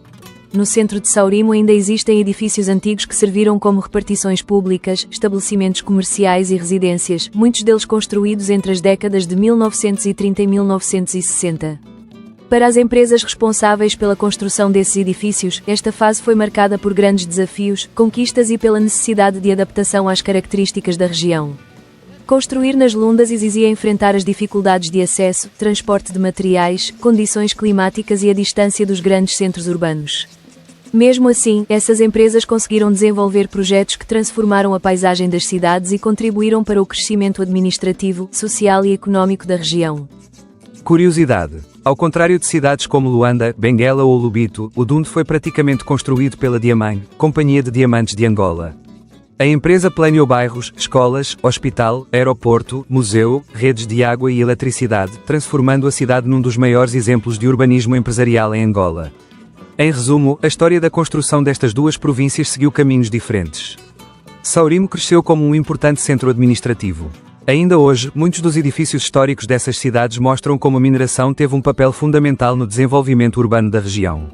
No centro de Saurimo ainda existem edifícios antigos que serviram como repartições públicas, estabelecimentos comerciais e residências, muitos deles construídos entre as décadas de 1930 e 1960. Para as empresas responsáveis pela construção desses edifícios, esta fase foi marcada por grandes desafios, conquistas e pela necessidade de adaptação às características da região. Construir nas Lundas exigia enfrentar as dificuldades de acesso, transporte de materiais, condições climáticas e a distância dos grandes centros urbanos. Mesmo assim, essas empresas conseguiram desenvolver projetos que transformaram a paisagem das cidades e contribuíram para o crescimento administrativo, social e econômico da região. Curiosidade: ao contrário de cidades como Luanda, Benguela ou Lubito, o Dund foi praticamente construído pela Diamang, Companhia de Diamantes de Angola. A empresa planeou bairros, escolas, hospital, aeroporto, museu, redes de água e eletricidade, transformando a cidade num dos maiores exemplos de urbanismo empresarial em Angola. Em resumo, a história da construção destas duas províncias seguiu caminhos diferentes. Saurimo cresceu como um importante centro administrativo. Ainda hoje, muitos dos edifícios históricos dessas cidades mostram como a mineração teve um papel fundamental no desenvolvimento urbano da região.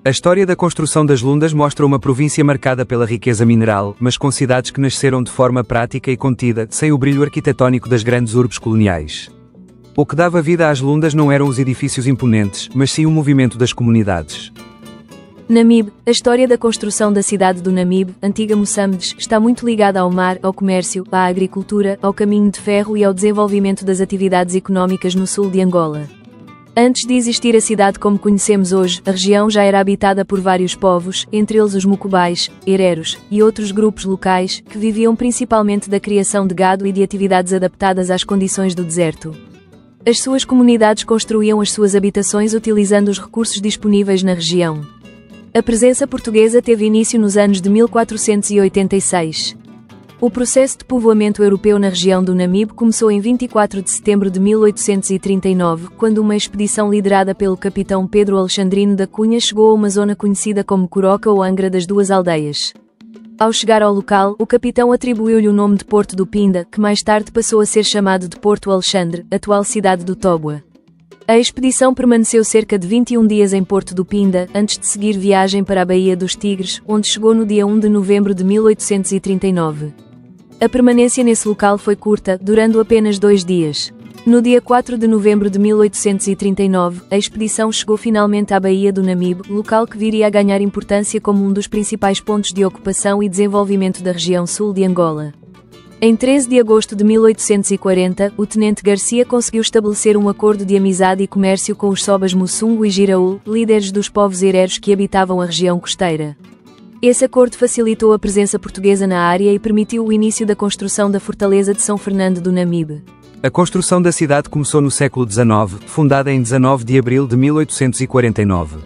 A história da construção das Lundas mostra uma província marcada pela riqueza mineral, mas com cidades que nasceram de forma prática e contida, sem o brilho arquitetónico das grandes urbes coloniais. O que dava vida às Lundas não eram os edifícios imponentes, mas sim o movimento das comunidades. Namibe, a história da construção da cidade do Namibe, antiga Moçambique, está muito ligada ao mar, ao comércio, à agricultura, ao caminho de ferro e ao desenvolvimento das atividades económicas no sul de Angola. Antes de existir a cidade como conhecemos hoje, a região já era habitada por vários povos, entre eles os Mucubais, Hereros e outros grupos locais, que viviam principalmente da criação de gado e de atividades adaptadas às condições do deserto. As suas comunidades construíam as suas habitações utilizando os recursos disponíveis na região. A presença portuguesa teve início nos anos de 1486. O processo de povoamento europeu na região do Namibe começou em 24 de setembro de 1839, quando uma expedição liderada pelo capitão Pedro Alexandrino da Cunha chegou a uma zona conhecida como Coroca ou Angra das Duas Aldeias. Ao chegar ao local, o capitão atribuiu-lhe o nome de Porto do Pinda, que mais tarde passou a ser chamado de Porto Alexandre, atual cidade do Tóboa. A expedição permaneceu cerca de 21 dias em Porto do Pinda, antes de seguir viagem para a Baía dos Tigres, onde chegou no dia 1 de novembro de 1839. A permanência nesse local foi curta, durando apenas 2 dias. No dia 4 de novembro de 1839, a expedição chegou finalmente à Baía do Namibe, local que viria a ganhar importância como um dos principais pontos de ocupação e desenvolvimento da região sul de Angola. Em 13 de agosto de 1840, o tenente Garcia conseguiu estabelecer um acordo de amizade e comércio com os Sobas Mussungo e Giraúl, líderes dos povos hereros que habitavam a região costeira. Esse acordo facilitou a presença portuguesa na área e permitiu o início da construção da fortaleza de São Fernando do Namibe. A construção da cidade começou no século XIX, fundada em 19 de abril de 1849.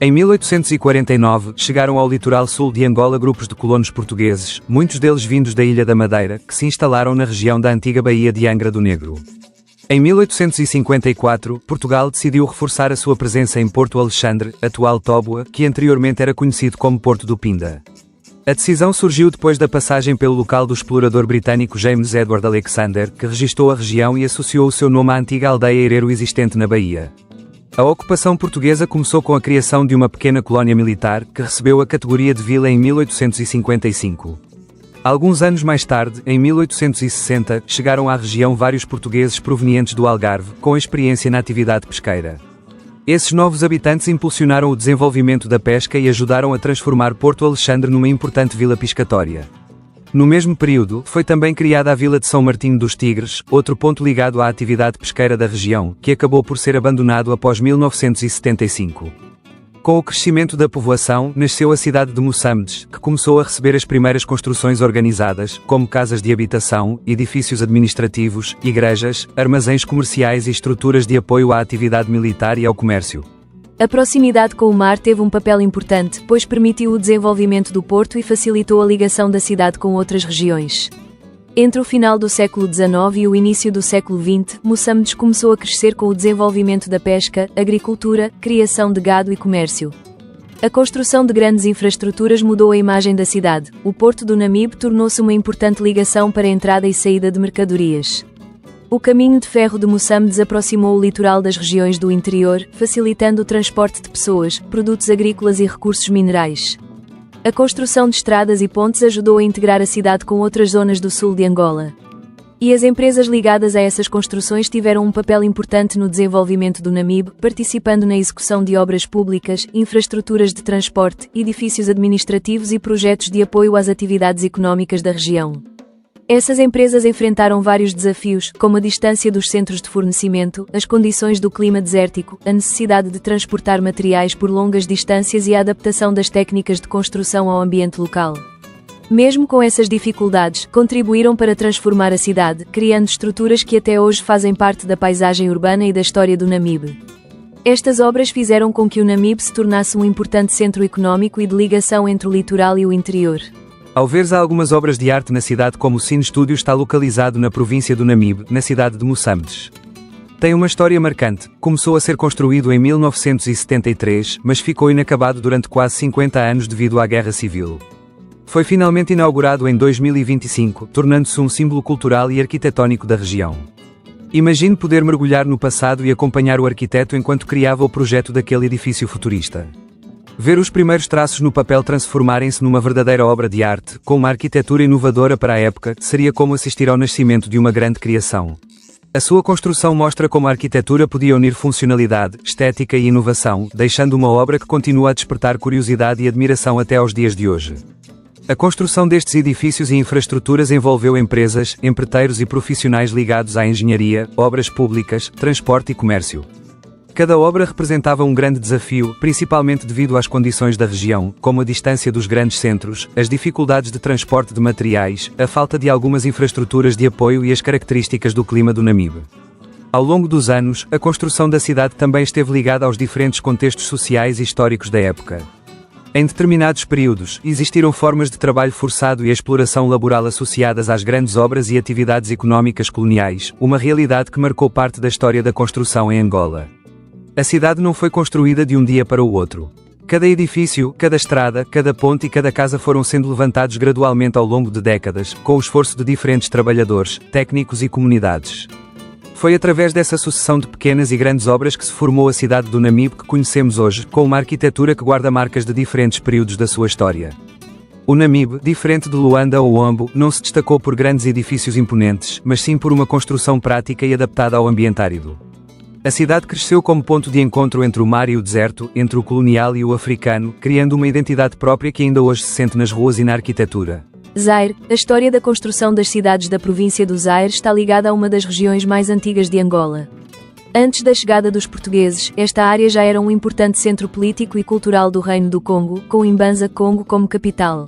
Em 1849, chegaram ao litoral sul de Angola grupos de colonos portugueses, muitos deles vindos da Ilha da Madeira, que se instalaram na região da antiga Baía de Angra do Negro. Em 1854, Portugal decidiu reforçar a sua presença em Porto Alexandre, atual Tóboa, que anteriormente era conhecido como Porto do Pinda. A decisão surgiu depois da passagem pelo local do explorador britânico James Edward Alexander, que registou a região e associou o seu nome à antiga aldeia herero existente na Baía. A ocupação portuguesa começou com a criação de uma pequena colónia militar, que recebeu a categoria de vila em 1855. Alguns anos mais tarde, em 1860, chegaram à região vários portugueses provenientes do Algarve, com experiência na atividade pesqueira. Esses novos habitantes impulsionaram o desenvolvimento da pesca e ajudaram a transformar Porto Alexandre numa importante vila piscatória. No mesmo período, foi também criada a Vila de São Martinho dos Tigres, outro ponto ligado à atividade pesqueira da região, que acabou por ser abandonado após 1975. Com o crescimento da povoação, nasceu a cidade de Moçambique, que começou a receber as primeiras construções organizadas, como casas de habitação, edifícios administrativos, igrejas, armazéns comerciais e estruturas de apoio à atividade militar e ao comércio. A proximidade com o mar teve um papel importante, pois permitiu o desenvolvimento do porto e facilitou a ligação da cidade com outras regiões. Entre o final do século XIX e o início do século XX, Moçambique começou a crescer com o desenvolvimento da pesca, agricultura, criação de gado e comércio. A construção de grandes infraestruturas mudou a imagem da cidade. O porto do Namibe tornou-se uma importante ligação para a entrada e saída de mercadorias. O caminho de ferro de Moçambique aproximou o litoral das regiões do interior, facilitando o transporte de pessoas, produtos agrícolas e recursos minerais. A construção de estradas e pontes ajudou a integrar a cidade com outras zonas do sul de Angola. E as empresas ligadas a essas construções tiveram um papel importante no desenvolvimento do Namibe, participando na execução de obras públicas, infraestruturas de transporte, edifícios administrativos e projetos de apoio às atividades económicas da região. Essas empresas enfrentaram vários desafios, como a distância dos centros de fornecimento, as condições do clima desértico, a necessidade de transportar materiais por longas distâncias e a adaptação das técnicas de construção ao ambiente local. Mesmo com essas dificuldades, contribuíram para transformar a cidade, criando estruturas que até hoje fazem parte da paisagem urbana e da história do Namibe. Estas obras fizeram com que o Namibe se tornasse um importante centro económico e de ligação entre o litoral e o interior. Ao veres algumas obras de arte na cidade, como o Cine Studio está localizado na província do Namibe, na cidade de Moçambique. Tem uma história marcante. Começou a ser construído em 1973, mas ficou inacabado durante quase 50 anos devido à Guerra Civil. Foi finalmente inaugurado em 2025, tornando-se um símbolo cultural e arquitetónico da região. Imagine poder mergulhar no passado e acompanhar o arquiteto enquanto criava o projeto daquele edifício futurista. Ver os primeiros traços no papel transformarem-se numa verdadeira obra de arte, com uma arquitetura inovadora para a época, seria como assistir ao nascimento de uma grande criação. A sua construção mostra como a arquitetura podia unir funcionalidade, estética e inovação, deixando uma obra que continua a despertar curiosidade e admiração até aos dias de hoje. A construção destes edifícios e infraestruturas envolveu empresas, empreiteiros e profissionais ligados à engenharia, obras públicas, transporte e comércio. Cada obra representava um grande desafio, principalmente devido às condições da região, como a distância dos grandes centros, as dificuldades de transporte de materiais, a falta de algumas infraestruturas de apoio e as características do clima do Namibe. Ao longo dos anos, a construção da cidade também esteve ligada aos diferentes contextos sociais e históricos da época. Em determinados períodos, existiram formas de trabalho forçado e exploração laboral associadas às grandes obras e atividades económicas coloniais, uma realidade que marcou parte da história da construção em Angola. A cidade não foi construída de um dia para o outro. Cada edifício, cada estrada, cada ponte e cada casa foram sendo levantados gradualmente ao longo de décadas, com o esforço de diferentes trabalhadores, técnicos e comunidades. Foi através dessa sucessão de pequenas e grandes obras que se formou a cidade do Namibe que conhecemos hoje, com uma arquitetura que guarda marcas de diferentes períodos da sua história. O Namibe, diferente de Luanda ou Huambo, não se destacou por grandes edifícios imponentes, mas sim por uma construção prática e adaptada ao ambiente árido. A cidade cresceu como ponto de encontro entre o mar e o deserto, entre o colonial e o africano, criando uma identidade própria que ainda hoje se sente nas ruas e na arquitetura. Zaire, a história da construção das cidades da província do Zaire está ligada a uma das regiões mais antigas de Angola. Antes da chegada dos portugueses, esta área já era um importante centro político e cultural do Reino do Congo, com Imbanza Congo como capital.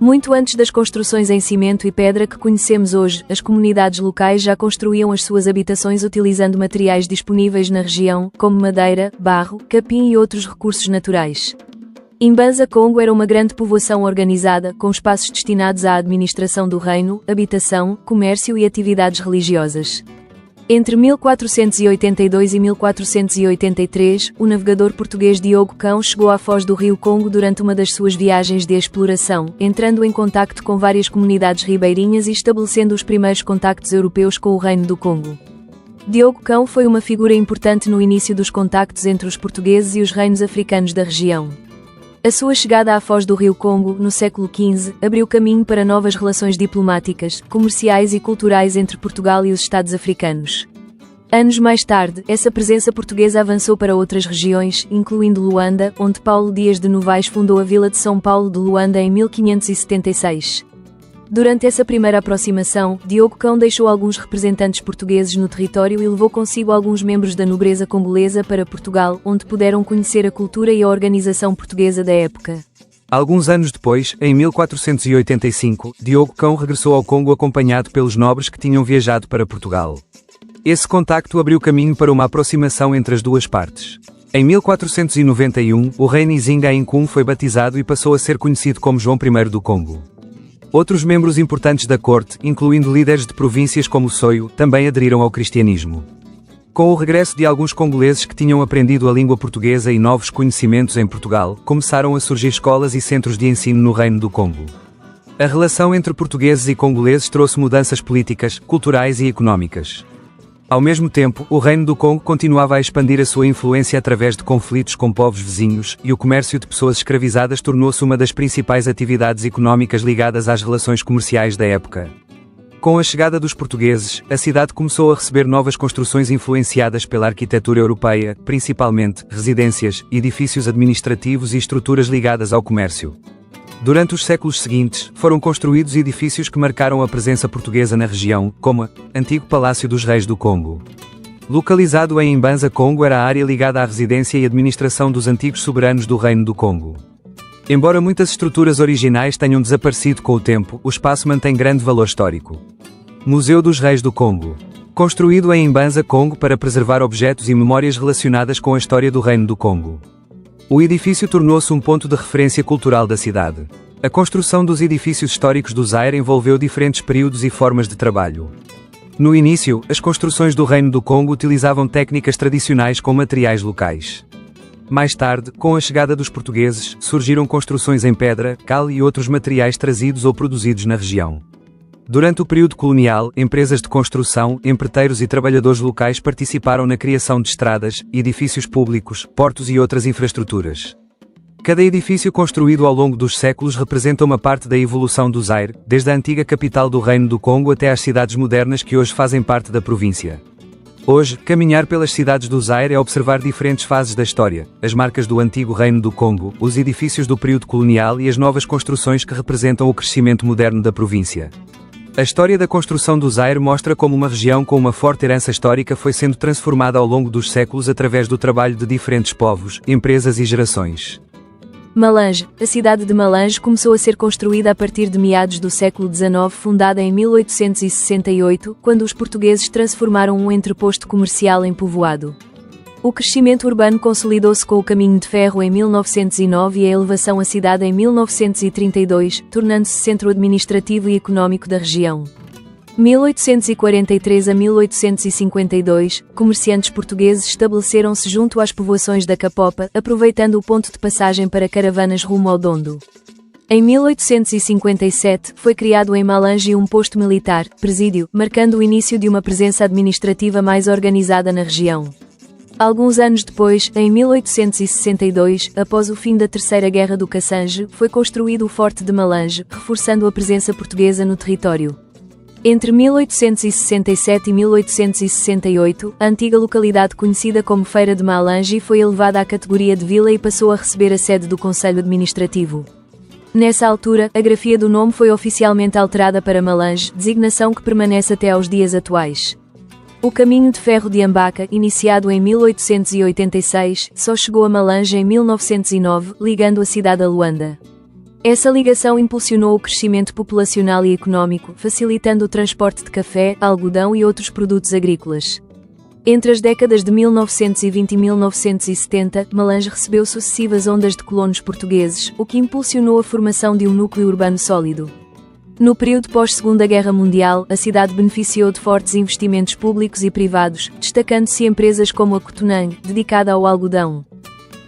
Muito antes das construções em cimento e pedra que conhecemos hoje, as comunidades locais já construíam as suas habitações utilizando materiais disponíveis na região, como madeira, barro, capim e outros recursos naturais. Imbanza Congo era uma grande povoação organizada, com espaços destinados à administração do reino, habitação, comércio e atividades religiosas. Entre 1482 e 1483, o navegador português Diogo Cão chegou à foz do rio Congo durante uma das suas viagens de exploração, entrando em contacto com várias comunidades ribeirinhas e estabelecendo os primeiros contactos europeus com o Reino do Congo. Diogo Cão foi uma figura importante no início dos contactos entre os portugueses e os reinos africanos da região. A sua chegada à foz do rio Congo, no século XV, abriu caminho para novas relações diplomáticas, comerciais e culturais entre Portugal e os Estados africanos. Anos mais tarde, essa presença portuguesa avançou para outras regiões, incluindo Luanda, onde Paulo Dias de Novaes fundou a vila de São Paulo de Luanda em 1576. Durante essa primeira aproximação, Diogo Cão deixou alguns representantes portugueses no território e levou consigo alguns membros da nobreza congolesa para Portugal, onde puderam conhecer a cultura e a organização portuguesa da época. Alguns anos depois, em 1485, Diogo Cão regressou ao Congo acompanhado pelos nobres que tinham viajado para Portugal. Esse contacto abriu caminho para uma aproximação entre as duas partes. Em 1491, o rei Nzinga Incum foi batizado e passou a ser conhecido como João I do Congo. Outros membros importantes da corte, incluindo líderes de províncias como Soio, também aderiram ao cristianismo. Com o regresso de alguns congoleses que tinham aprendido a língua portuguesa e novos conhecimentos em Portugal, começaram a surgir escolas e centros de ensino no Reino do Congo. A relação entre portugueses e congoleses trouxe mudanças políticas, culturais e económicas. Ao mesmo tempo, o Reino do Congo continuava a expandir a sua influência através de conflitos com povos vizinhos, e o comércio de pessoas escravizadas tornou-se uma das principais atividades económicas ligadas às relações comerciais da época. Com a chegada dos portugueses, a cidade começou a receber novas construções influenciadas pela arquitetura europeia, principalmente residências, edifícios administrativos e estruturas ligadas ao comércio. Durante os séculos seguintes, foram construídos edifícios que marcaram a presença portuguesa na região, como o antigo Palácio dos Reis do Congo. Localizado em Mbanza, Congo, era a área ligada à residência e administração dos antigos soberanos do Reino do Congo. Embora muitas estruturas originais tenham desaparecido com o tempo, o espaço mantém grande valor histórico. Museu dos Reis do Congo. Construído em Mbanza, Congo para preservar objetos e memórias relacionadas com a história do Reino do Congo. O edifício tornou-se um ponto de referência cultural da cidade. A construção dos edifícios históricos do Zaire envolveu diferentes períodos e formas de trabalho. No início, as construções do Reino do Congo utilizavam técnicas tradicionais com materiais locais. Mais tarde, com a chegada dos portugueses, surgiram construções em pedra, cal e outros materiais trazidos ou produzidos na região. Durante o período colonial, empresas de construção, empreiteiros e trabalhadores locais participaram na criação de estradas, edifícios públicos, portos e outras infraestruturas. Cada edifício construído ao longo dos séculos representa uma parte da evolução do Zaire, desde a antiga capital do Reino do Congo até às cidades modernas que hoje fazem parte da província. Hoje, caminhar pelas cidades do Zaire é observar diferentes fases da história, as marcas do antigo Reino do Congo, os edifícios do período colonial e as novas construções que representam o crescimento moderno da província. A história da construção do Zaire mostra como uma região com uma forte herança histórica foi sendo transformada ao longo dos séculos através do trabalho de diferentes povos, empresas e gerações. Malange. A cidade de Malange começou a ser construída a partir de meados do século XIX, fundada em 1868, quando os portugueses transformaram um entreposto comercial em povoado. O crescimento urbano consolidou-se com o caminho de ferro em 1909 e a elevação à cidade em 1932, tornando-se centro administrativo e económico da região. 1843 a 1852, comerciantes portugueses estabeleceram-se junto às povoações da Capopa, aproveitando o ponto de passagem para caravanas rumo ao Dondo. Em 1857, foi criado em Malange um posto militar, presídio, marcando o início de uma presença administrativa mais organizada na região. Alguns anos depois, em 1862, após o fim da Terceira Guerra do Cassange, foi construído o Forte de Malange, reforçando a presença portuguesa no território. Entre 1867 e 1868, a antiga localidade conhecida como Feira de Malange foi elevada à categoria de vila e passou a receber a sede do Conselho Administrativo. Nessa altura, a grafia do nome foi oficialmente alterada para Malange, designação que permanece até aos dias atuais. O caminho de ferro de Ambaca, iniciado em 1886, só chegou a Malange em 1909, ligando a cidade a Luanda. Essa ligação impulsionou o crescimento populacional e económico, facilitando o transporte de café, algodão e outros produtos agrícolas. Entre as décadas de 1920 e 1970, Malange recebeu sucessivas ondas de colonos portugueses, o que impulsionou a formação de um núcleo urbano sólido. No período pós-Segunda Guerra Mundial, a cidade beneficiou de fortes investimentos públicos e privados, destacando-se empresas como a Cotonang, dedicada ao algodão.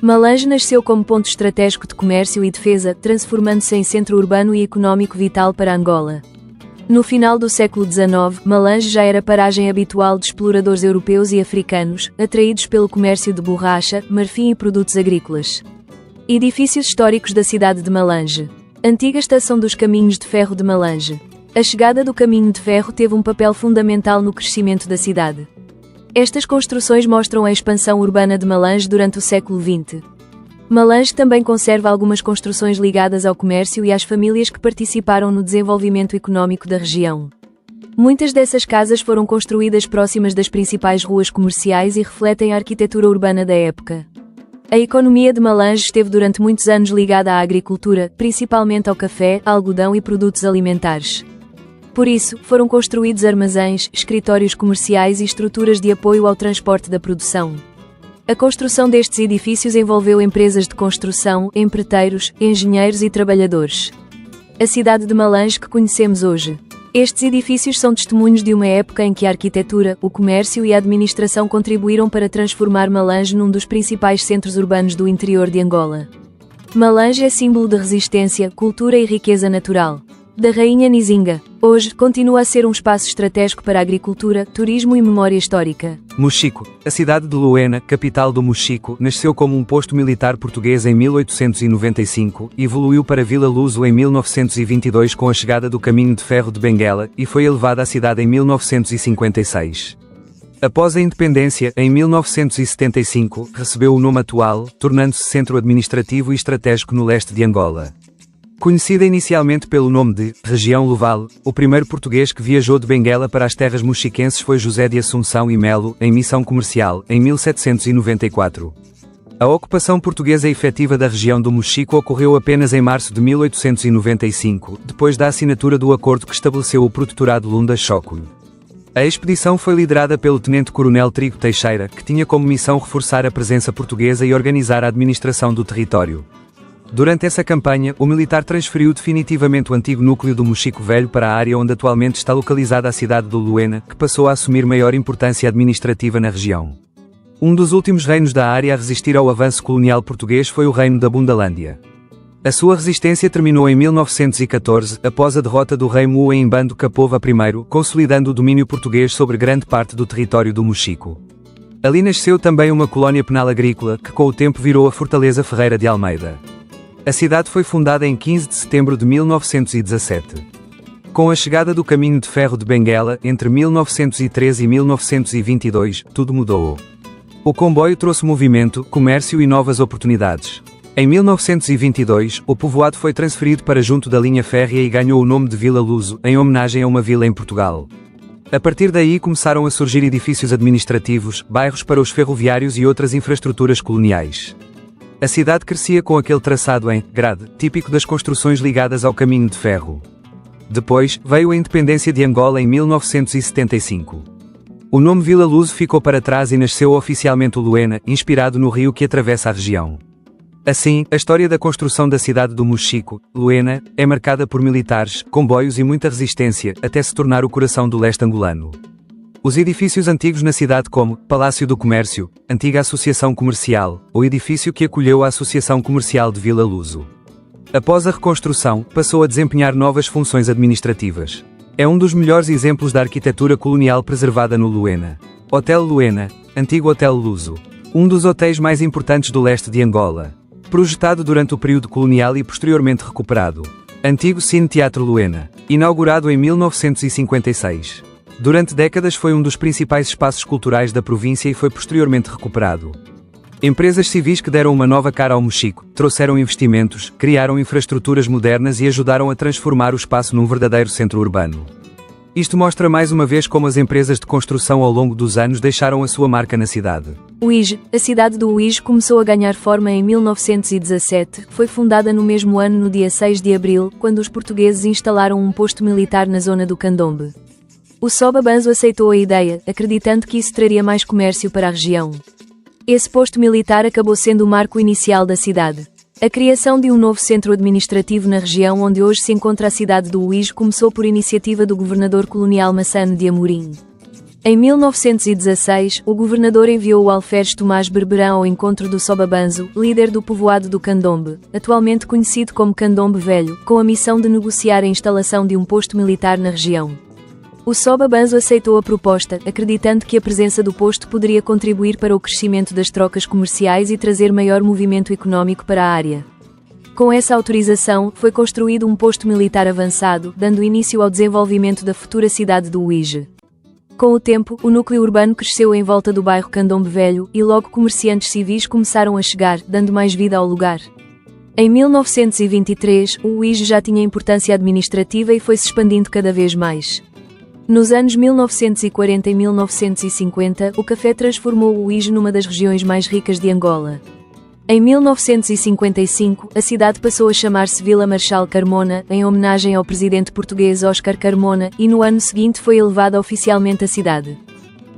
Malange nasceu como ponto estratégico de comércio e defesa, transformando-se em centro urbano e económico vital para Angola. No final do século XIX, Malange já era paragem habitual de exploradores europeus e africanos, atraídos pelo comércio de borracha, marfim e produtos agrícolas. Edifícios históricos da cidade de Malange. Antiga Estação dos Caminhos de Ferro de Malange. A chegada do caminho de ferro teve um papel fundamental no crescimento da cidade. Estas construções mostram a expansão urbana de Malange durante o século XX. Malange também conserva algumas construções ligadas ao comércio e às famílias que participaram no desenvolvimento económico da região. Muitas dessas casas foram construídas próximas das principais ruas comerciais e refletem a arquitetura urbana da época. A economia de Malange esteve durante muitos anos ligada à agricultura, principalmente ao café, algodão e produtos alimentares. Por isso, foram construídos armazéns, escritórios comerciais e estruturas de apoio ao transporte da produção. A construção destes edifícios envolveu empresas de construção, empreiteiros, engenheiros e trabalhadores. A cidade de Malange que conhecemos hoje. Estes edifícios são testemunhos de uma época em que a arquitetura, o comércio e a administração contribuíram para transformar Malange num dos principais centros urbanos do interior de Angola. Malange é símbolo de resistência, cultura e riqueza natural. Da Rainha Nizinga, hoje, continua a ser um espaço estratégico para a agricultura, turismo e memória histórica. Mochico. A cidade de Luena, capital do Mochico, nasceu como um posto militar português em 1895, evoluiu para Vila Luso em 1922 com a chegada do caminho de ferro de Benguela, e foi elevada à cidade em 1956. Após a independência, em 1975, recebeu o nome atual, tornando-se centro administrativo e estratégico no leste de Angola. Conhecida inicialmente pelo nome de Região Loval, o primeiro português que viajou de Benguela para as terras mochiquenses foi José de Assunção e Melo, em missão comercial, em 1794. A ocupação portuguesa efetiva da região do Mochico ocorreu apenas em março de 1895, depois da assinatura do acordo que estabeleceu o protetorado Lunda-Chocum. A expedição foi liderada pelo tenente-coronel Trigo Teixeira, que tinha como missão reforçar a presença portuguesa e organizar a administração do território. Durante essa campanha, o militar transferiu definitivamente o antigo núcleo do Mochico Velho para a área onde atualmente está localizada a cidade do Luena, que passou a assumir maior importância administrativa na região. Um dos últimos reinos da área a resistir ao avanço colonial português foi o Reino da Bundalândia. A sua resistência terminou em 1914, após a derrota do rei Mu em Bando Capova I, consolidando o domínio português sobre grande parte do território do Mochico. Ali nasceu também uma colónia penal agrícola, que com o tempo virou a Fortaleza Ferreira de Almeida. A cidade foi fundada em 15 de setembro de 1917. Com a chegada do caminho de ferro de Benguela, entre 1913 e 1922, tudo mudou. O comboio trouxe movimento, comércio e novas oportunidades. Em 1922, o povoado foi transferido para junto da linha férrea e ganhou o nome de Vila Luso, em homenagem a uma vila em Portugal. A partir daí começaram a surgir edifícios administrativos, bairros para os ferroviários e outras infraestruturas coloniais. A cidade crescia com aquele traçado em grade, típico das construções ligadas ao caminho de ferro. Depois, veio a independência de Angola em 1975. O nome Vila Luso ficou para trás e nasceu oficialmente o Luena, inspirado no rio que atravessa a região. Assim, a história da construção da cidade do Mochico, Luena, é marcada por militares, comboios e muita resistência, até se tornar o coração do leste angolano. Os edifícios antigos na cidade como Palácio do Comércio, antiga Associação Comercial, o edifício que acolheu a Associação Comercial de Vila Luso. Após a reconstrução, passou a desempenhar novas funções administrativas. É um dos melhores exemplos da arquitetura colonial preservada no Luena. Hotel Luena, antigo Hotel Luso. Um dos hotéis mais importantes do leste de Angola. Projetado durante o período colonial e posteriormente recuperado. Antigo Cine Teatro Luena. Inaugurado em 1956. Durante décadas foi um dos principais espaços culturais da província e foi posteriormente recuperado. Empresas civis que deram uma nova cara ao Mochico, trouxeram investimentos, criaram infraestruturas modernas e ajudaram a transformar o espaço num verdadeiro centro urbano. Isto mostra mais uma vez como as empresas de construção ao longo dos anos deixaram a sua marca na cidade. Uíge. A cidade do Uíge começou a ganhar forma em 1917, foi fundada no mesmo ano no dia 6 de abril, quando os portugueses instalaram um posto militar na zona do Candombe. O Soba Banzo aceitou a ideia, acreditando que isso traria mais comércio para a região. Esse posto militar acabou sendo o marco inicial da cidade. A criação de um novo centro administrativo na região onde hoje se encontra a cidade do Uíge começou por iniciativa do governador colonial Massano de Amorim. Em 1916, o governador enviou o alferes Tomás Berberão ao encontro do Soba Banzo, líder do povoado do Candombe, atualmente conhecido como Candombe Velho, com a missão de negociar a instalação de um posto militar na região. O Soba Banzo aceitou a proposta, acreditando que a presença do posto poderia contribuir para o crescimento das trocas comerciais e trazer maior movimento econômico para a área. Com essa autorização, foi construído um posto militar avançado, dando início ao desenvolvimento da futura cidade do Uíge. Com o tempo, o núcleo urbano cresceu em volta do bairro Candombe Velho, e logo comerciantes civis começaram a chegar, dando mais vida ao lugar. Em 1923, o Uíge já tinha importância administrativa e foi se expandindo cada vez mais. Nos anos 1940 e 1950, o café transformou o Uíge numa das regiões mais ricas de Angola. Em 1955, a cidade passou a chamar-se Vila Marechal Carmona, em homenagem ao presidente português Oscar Carmona, e no ano seguinte foi elevada oficialmente a cidade.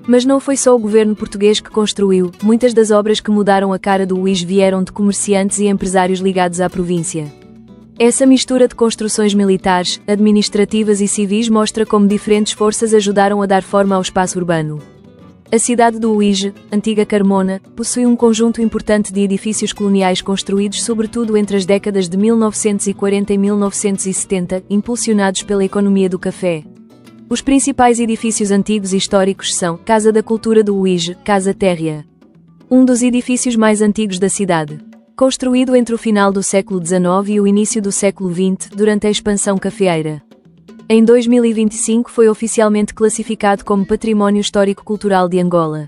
Mas não foi só o governo português que construiu, muitas das obras que mudaram a cara do Uíge vieram de comerciantes e empresários ligados à província. Essa mistura de construções militares, administrativas e civis mostra como diferentes forças ajudaram a dar forma ao espaço urbano. A cidade do Uíge, antiga Carmona, possui um conjunto importante de edifícios coloniais construídos sobretudo entre as décadas de 1940 e 1970, impulsionados pela economia do café. Os principais edifícios antigos e históricos são Casa da Cultura do Uíge, Casa Térrea. Um dos edifícios mais antigos da cidade. Construído entre o final do século XIX e o início do século XX, durante a expansão cafeeira. Em 2025 foi oficialmente classificado como Património Histórico-Cultural de Angola.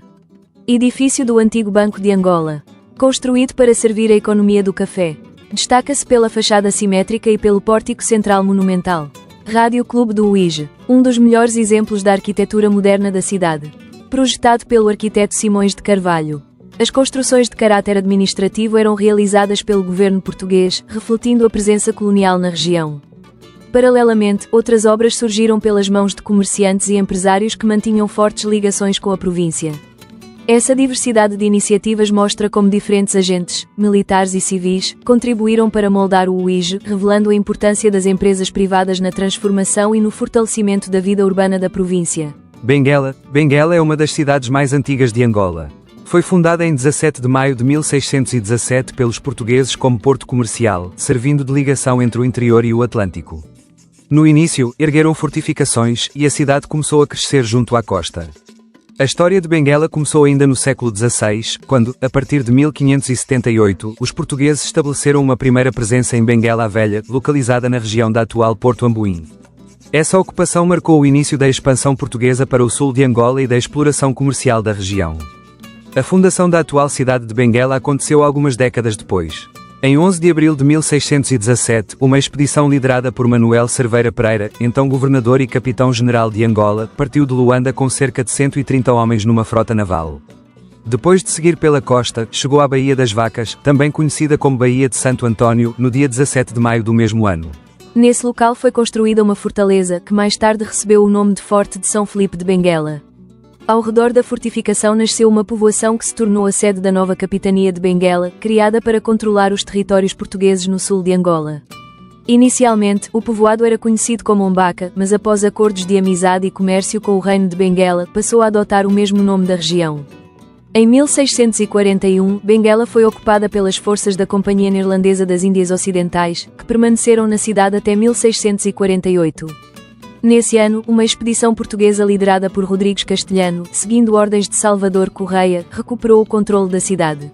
Edifício do antigo Banco de Angola. Construído para servir a economia do café. Destaca-se pela fachada simétrica e pelo pórtico central monumental. Rádio Clube do Uíge, um dos melhores exemplos da arquitetura moderna da cidade. Projetado pelo arquiteto Simões de Carvalho. As construções de caráter administrativo eram realizadas pelo governo português, refletindo a presença colonial na região. Paralelamente, outras obras surgiram pelas mãos de comerciantes e empresários que mantinham fortes ligações com a província. Essa diversidade de iniciativas mostra como diferentes agentes, militares e civis, contribuíram para moldar o Uíge, revelando a importância das empresas privadas na transformação e no fortalecimento da vida urbana da província. Benguela é uma das cidades mais antigas de Angola. Foi fundada em 17 de maio de 1617 pelos portugueses como porto comercial, servindo de ligação entre o interior e o Atlântico. No início, ergueram fortificações e a cidade começou a crescer junto à costa. A história de Benguela começou ainda no século XVI, quando, a partir de 1578, os portugueses estabeleceram uma primeira presença em Benguela a Velha, localizada na região da atual Porto Ambuim. Essa ocupação marcou o início da expansão portuguesa para o sul de Angola e da exploração comercial da região. A fundação da atual cidade de Benguela aconteceu algumas décadas depois. Em 11 de abril de 1617, uma expedição liderada por Manuel Cerveira Pereira, então governador e capitão-general de Angola, partiu de Luanda com cerca de 130 homens numa frota naval. Depois de seguir pela costa, chegou à Baía das Vacas, também conhecida como Baía de Santo António, no dia 17 de maio do mesmo ano. Nesse local foi construída uma fortaleza, que mais tarde recebeu o nome de Forte de São Felipe de Benguela. Ao redor da fortificação nasceu uma povoação que se tornou a sede da nova capitania de Benguela, criada para controlar os territórios portugueses no sul de Angola. Inicialmente, o povoado era conhecido como Umbaca, mas após acordos de amizade e comércio com o reino de Benguela, passou a adotar o mesmo nome da região. Em 1641, Benguela foi ocupada pelas forças da Companhia Neerlandesa das Índias Ocidentais, que permaneceram na cidade até 1648. Nesse ano, uma expedição portuguesa liderada por Rodrigues Castelhano, seguindo ordens de Salvador Correia, recuperou o controle da cidade.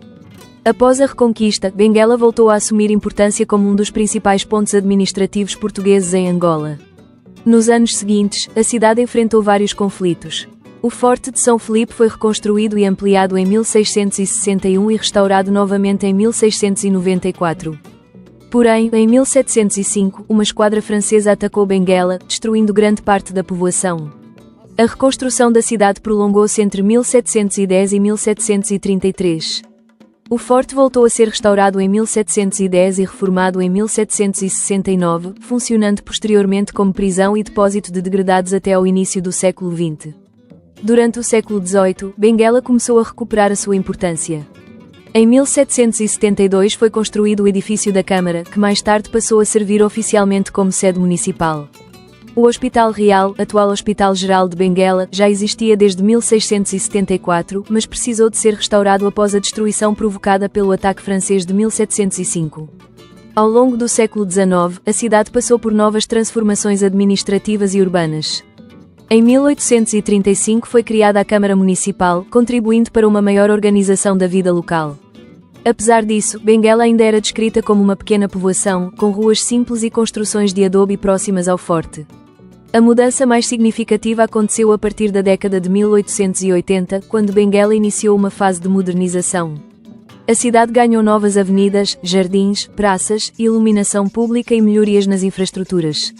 Após a reconquista, Benguela voltou a assumir importância como um dos principais pontos administrativos portugueses em Angola. Nos anos seguintes, a cidade enfrentou vários conflitos. O Forte de São Felipe foi reconstruído e ampliado em 1661 e restaurado novamente em 1694. Porém, em 1705, uma esquadra francesa atacou Benguela, destruindo grande parte da povoação. A reconstrução da cidade prolongou-se entre 1710 e 1733. O forte voltou a ser restaurado em 1710 e reformado em 1769, funcionando posteriormente como prisão e depósito de degradados até ao início do século XX. Durante o século XVIII, Benguela começou a recuperar a sua importância. Em 1772 foi construído o edifício da Câmara, que mais tarde passou a servir oficialmente como sede municipal. O Hospital Real, atual Hospital Geral de Benguela, já existia desde 1674, mas precisou de ser restaurado após a destruição provocada pelo ataque francês de 1705. Ao longo do século XIX, a cidade passou por novas transformações administrativas e urbanas. Em 1835 foi criada a Câmara Municipal, contribuindo para uma maior organização da vida local. Apesar disso, Benguela ainda era descrita como uma pequena povoação, com ruas simples e construções de adobe próximas ao forte. A mudança mais significativa aconteceu a partir da década de 1880, quando Benguela iniciou uma fase de modernização. A cidade ganhou novas avenidas, jardins, praças, iluminação pública e melhorias nas infraestruturas.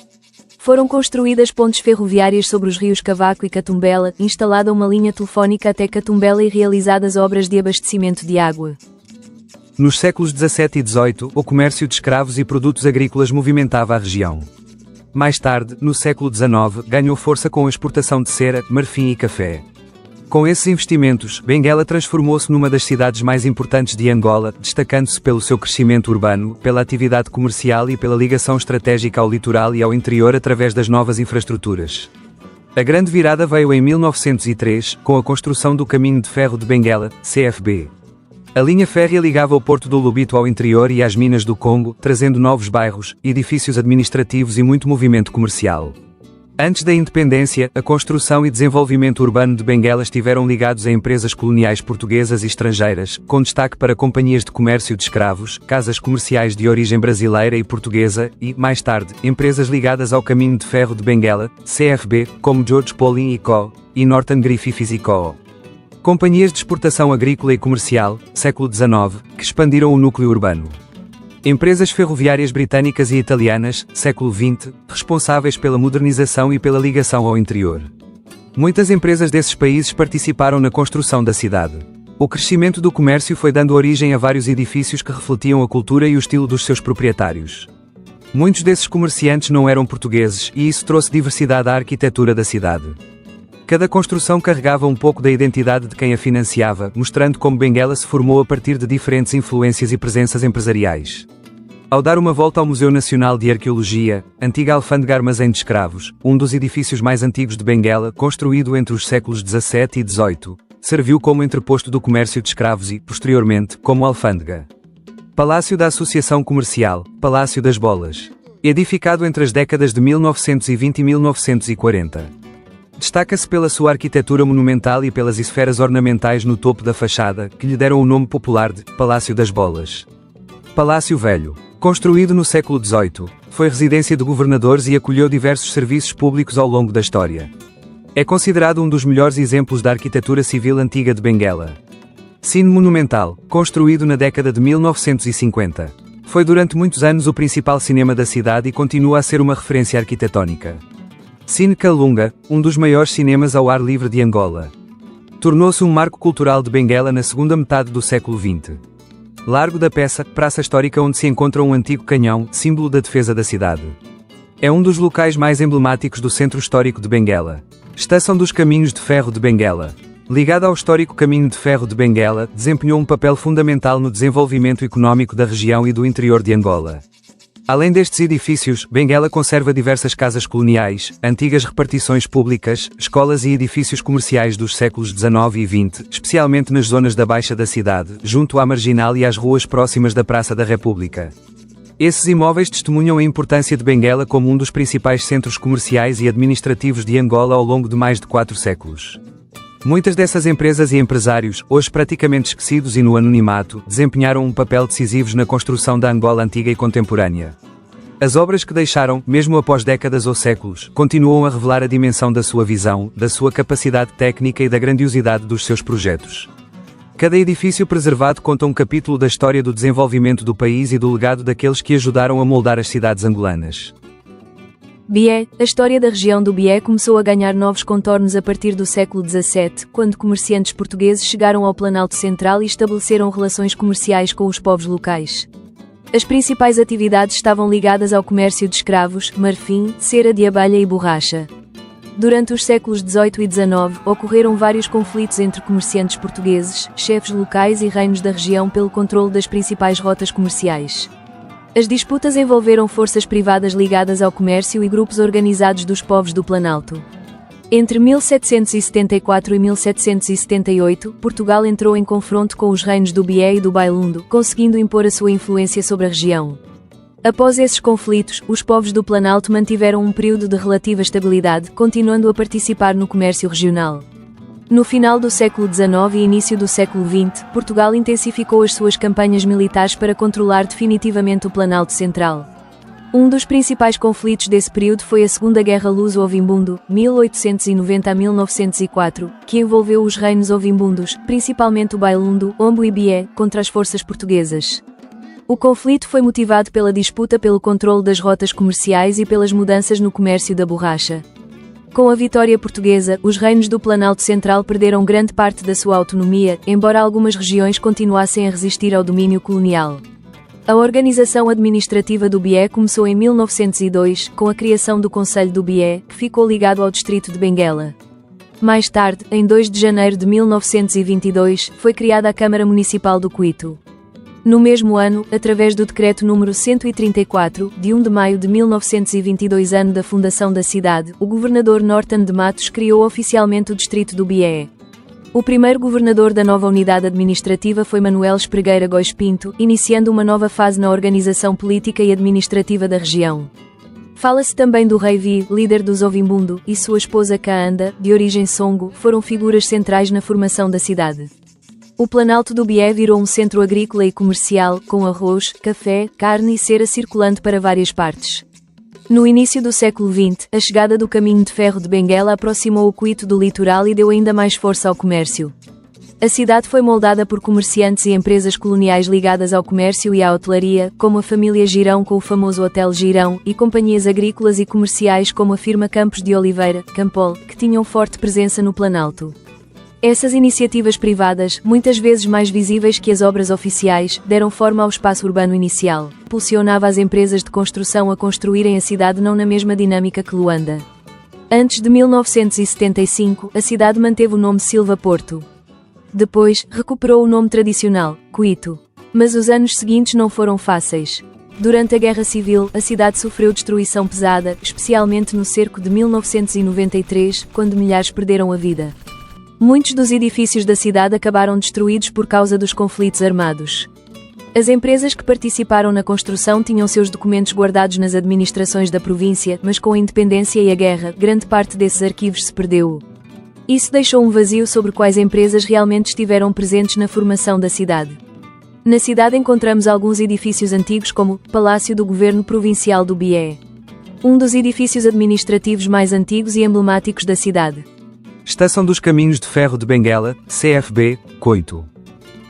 Foram construídas pontes ferroviárias sobre os rios Cavaco e Catumbela, instalada uma linha telefónica até Catumbela e realizadas obras de abastecimento de água. Nos séculos XVII e XVIII, o comércio de escravos e produtos agrícolas movimentava a região. Mais tarde, no século XIX, ganhou força com a exportação de cera, marfim e café. Com esses investimentos, Benguela transformou-se numa das cidades mais importantes de Angola, destacando-se pelo seu crescimento urbano, pela atividade comercial e pela ligação estratégica ao litoral e ao interior através das novas infraestruturas. A grande virada veio em 1903, com a construção do Caminho de Ferro de Benguela, CFB. A linha férrea ligava o porto do Lubito ao interior e às minas do Congo, trazendo novos bairros, edifícios administrativos e muito movimento comercial. Antes da independência, a construção e desenvolvimento urbano de Benguela estiveram ligados a empresas coloniais portuguesas e estrangeiras, com destaque para companhias de comércio de escravos, casas comerciais de origem brasileira e portuguesa e, mais tarde, empresas ligadas ao Caminho de Ferro de Benguela, CFB, como George Pauling Co. e Norton Griffiths Co. Companhias de exportação agrícola e comercial, século XIX, que expandiram o núcleo urbano. Empresas ferroviárias britânicas e italianas, século XX, responsáveis pela modernização e pela ligação ao interior. Muitas empresas desses países participaram na construção da cidade. O crescimento do comércio foi dando origem a vários edifícios que refletiam a cultura e o estilo dos seus proprietários. Muitos desses comerciantes não eram portugueses e isso trouxe diversidade à arquitetura da cidade. Cada construção carregava um pouco da identidade de quem a financiava, mostrando como Benguela se formou a partir de diferentes influências e presenças empresariais. Ao dar uma volta ao Museu Nacional de Arqueologia, antiga alfândega armazém de escravos, um dos edifícios mais antigos de Benguela, construído entre os séculos XVII e XVIII, serviu como entreposto do comércio de escravos e, posteriormente, como alfândega. Palácio da Associação Comercial, Palácio das Bolas. Edificado entre as décadas de 1920 e 1940. Destaca-se pela sua arquitetura monumental e pelas esferas ornamentais no topo da fachada, que lhe deram o nome popular de Palácio das Bolas. Palácio Velho. Construído no século XVIII, foi residência de governadores e acolheu diversos serviços públicos ao longo da história. É considerado um dos melhores exemplos da arquitetura civil antiga de Benguela. Cine Monumental, construído na década de 1950. Foi durante muitos anos o principal cinema da cidade e continua a ser uma referência arquitetónica. Cine Calunga, um dos maiores cinemas ao ar livre de Angola. Tornou-se um marco cultural de Benguela na segunda metade do século XX. Largo da Peça, praça histórica onde se encontra um antigo canhão, símbolo da defesa da cidade. É um dos locais mais emblemáticos do centro histórico de Benguela. Estação dos Caminhos de Ferro de Benguela. Ligada ao histórico Caminho de Ferro de Benguela, desempenhou um papel fundamental no desenvolvimento económico da região e do interior de Angola. Além destes edifícios, Benguela conserva diversas casas coloniais, antigas repartições públicas, escolas e edifícios comerciais dos séculos XIX e XX, especialmente nas zonas da Baixa da cidade, junto à Marginal e às ruas próximas da Praça da República. Esses imóveis testemunham a importância de Benguela como um dos principais centros comerciais e administrativos de Angola ao longo de mais de 4 séculos. Muitas dessas empresas e empresários, hoje praticamente esquecidos e no anonimato, desempenharam um papel decisivo na construção da Angola antiga e contemporânea. As obras que deixaram, mesmo após décadas ou séculos, continuam a revelar a dimensão da sua visão, da sua capacidade técnica e da grandiosidade dos seus projetos. Cada edifício preservado conta um capítulo da história do desenvolvimento do país e do legado daqueles que ajudaram a moldar as cidades angolanas. Bié. A história da região do Bié começou a ganhar novos contornos a partir do século XVII, quando comerciantes portugueses chegaram ao Planalto Central e estabeleceram relações comerciais com os povos locais. As principais atividades estavam ligadas ao comércio de escravos, marfim, cera de abelha e borracha. Durante os séculos XVIII e XIX, ocorreram vários conflitos entre comerciantes portugueses, chefes locais e reinos da região pelo controle das principais rotas comerciais. As disputas envolveram forças privadas ligadas ao comércio e grupos organizados dos povos do Planalto. Entre 1774 e 1778, Portugal entrou em confronto com os reinos do Bié e do Bailundo, conseguindo impor a sua influência sobre a região. Após esses conflitos, os povos do Planalto mantiveram um período de relativa estabilidade, continuando a participar no comércio regional. No final do século XIX e início do século XX, Portugal intensificou as suas campanhas militares para controlar definitivamente o Planalto Central. Um dos principais conflitos desse período foi a Segunda Guerra Luso-Ovimbundo, 1890 a 1904, que envolveu os reinos ovimbundos, principalmente o Bailundo, Ombo e Bié, contra as forças portuguesas. O conflito foi motivado pela disputa pelo controle das rotas comerciais e pelas mudanças no comércio da borracha. Com a vitória portuguesa, os reinos do Planalto Central perderam grande parte da sua autonomia, embora algumas regiões continuassem a resistir ao domínio colonial. A organização administrativa do Bié começou em 1902, com a criação do Conselho do Bié, que ficou ligado ao distrito de Benguela. Mais tarde, em 2 de janeiro de 1922, foi criada a Câmara Municipal do Cuito. No mesmo ano, através do Decreto número 134, de 1 de maio de 1922, ano da fundação da cidade, o governador Norton de Matos criou oficialmente o distrito do Bié. O primeiro governador da nova unidade administrativa foi Manuel Espregueira Góes Pinto, iniciando uma nova fase na organização política e administrativa da região. Fala-se também do Rei Vi, líder dos Ovimbundo, e sua esposa Kaanda, de origem Songo, foram figuras centrais na formação da cidade. O Planalto do Bié virou um centro agrícola e comercial, com arroz, café, carne e cera circulando para várias partes. No início do século XX, a chegada do Caminho de Ferro de Benguela aproximou o Cuito do litoral e deu ainda mais força ao comércio. A cidade foi moldada por comerciantes e empresas coloniais ligadas ao comércio e à hotelaria, como a família Girão com o famoso Hotel Girão, e companhias agrícolas e comerciais como a firma Campos de Oliveira, Campol, que tinham forte presença no Planalto. Essas iniciativas privadas, muitas vezes mais visíveis que as obras oficiais, deram forma ao espaço urbano inicial, impulsionava as empresas de construção a construírem a cidade não na mesma dinâmica que Luanda. Antes de 1975, a cidade manteve o nome Silva Porto. Depois, recuperou o nome tradicional, Cuito. Mas os anos seguintes não foram fáceis. Durante a Guerra Civil, a cidade sofreu destruição pesada, especialmente no cerco de 1993, quando milhares perderam a vida. Muitos dos edifícios da cidade acabaram destruídos por causa dos conflitos armados. As empresas que participaram na construção tinham seus documentos guardados nas administrações da província, mas com a independência e a guerra, grande parte desses arquivos se perdeu. Isso deixou um vazio sobre quais empresas realmente estiveram presentes na formação da cidade. Na cidade encontramos alguns edifícios antigos como o Palácio do Governo Provincial do Bié, um dos edifícios administrativos mais antigos e emblemáticos da cidade. Estação dos Caminhos de Ferro de Benguela, CFB, Coito.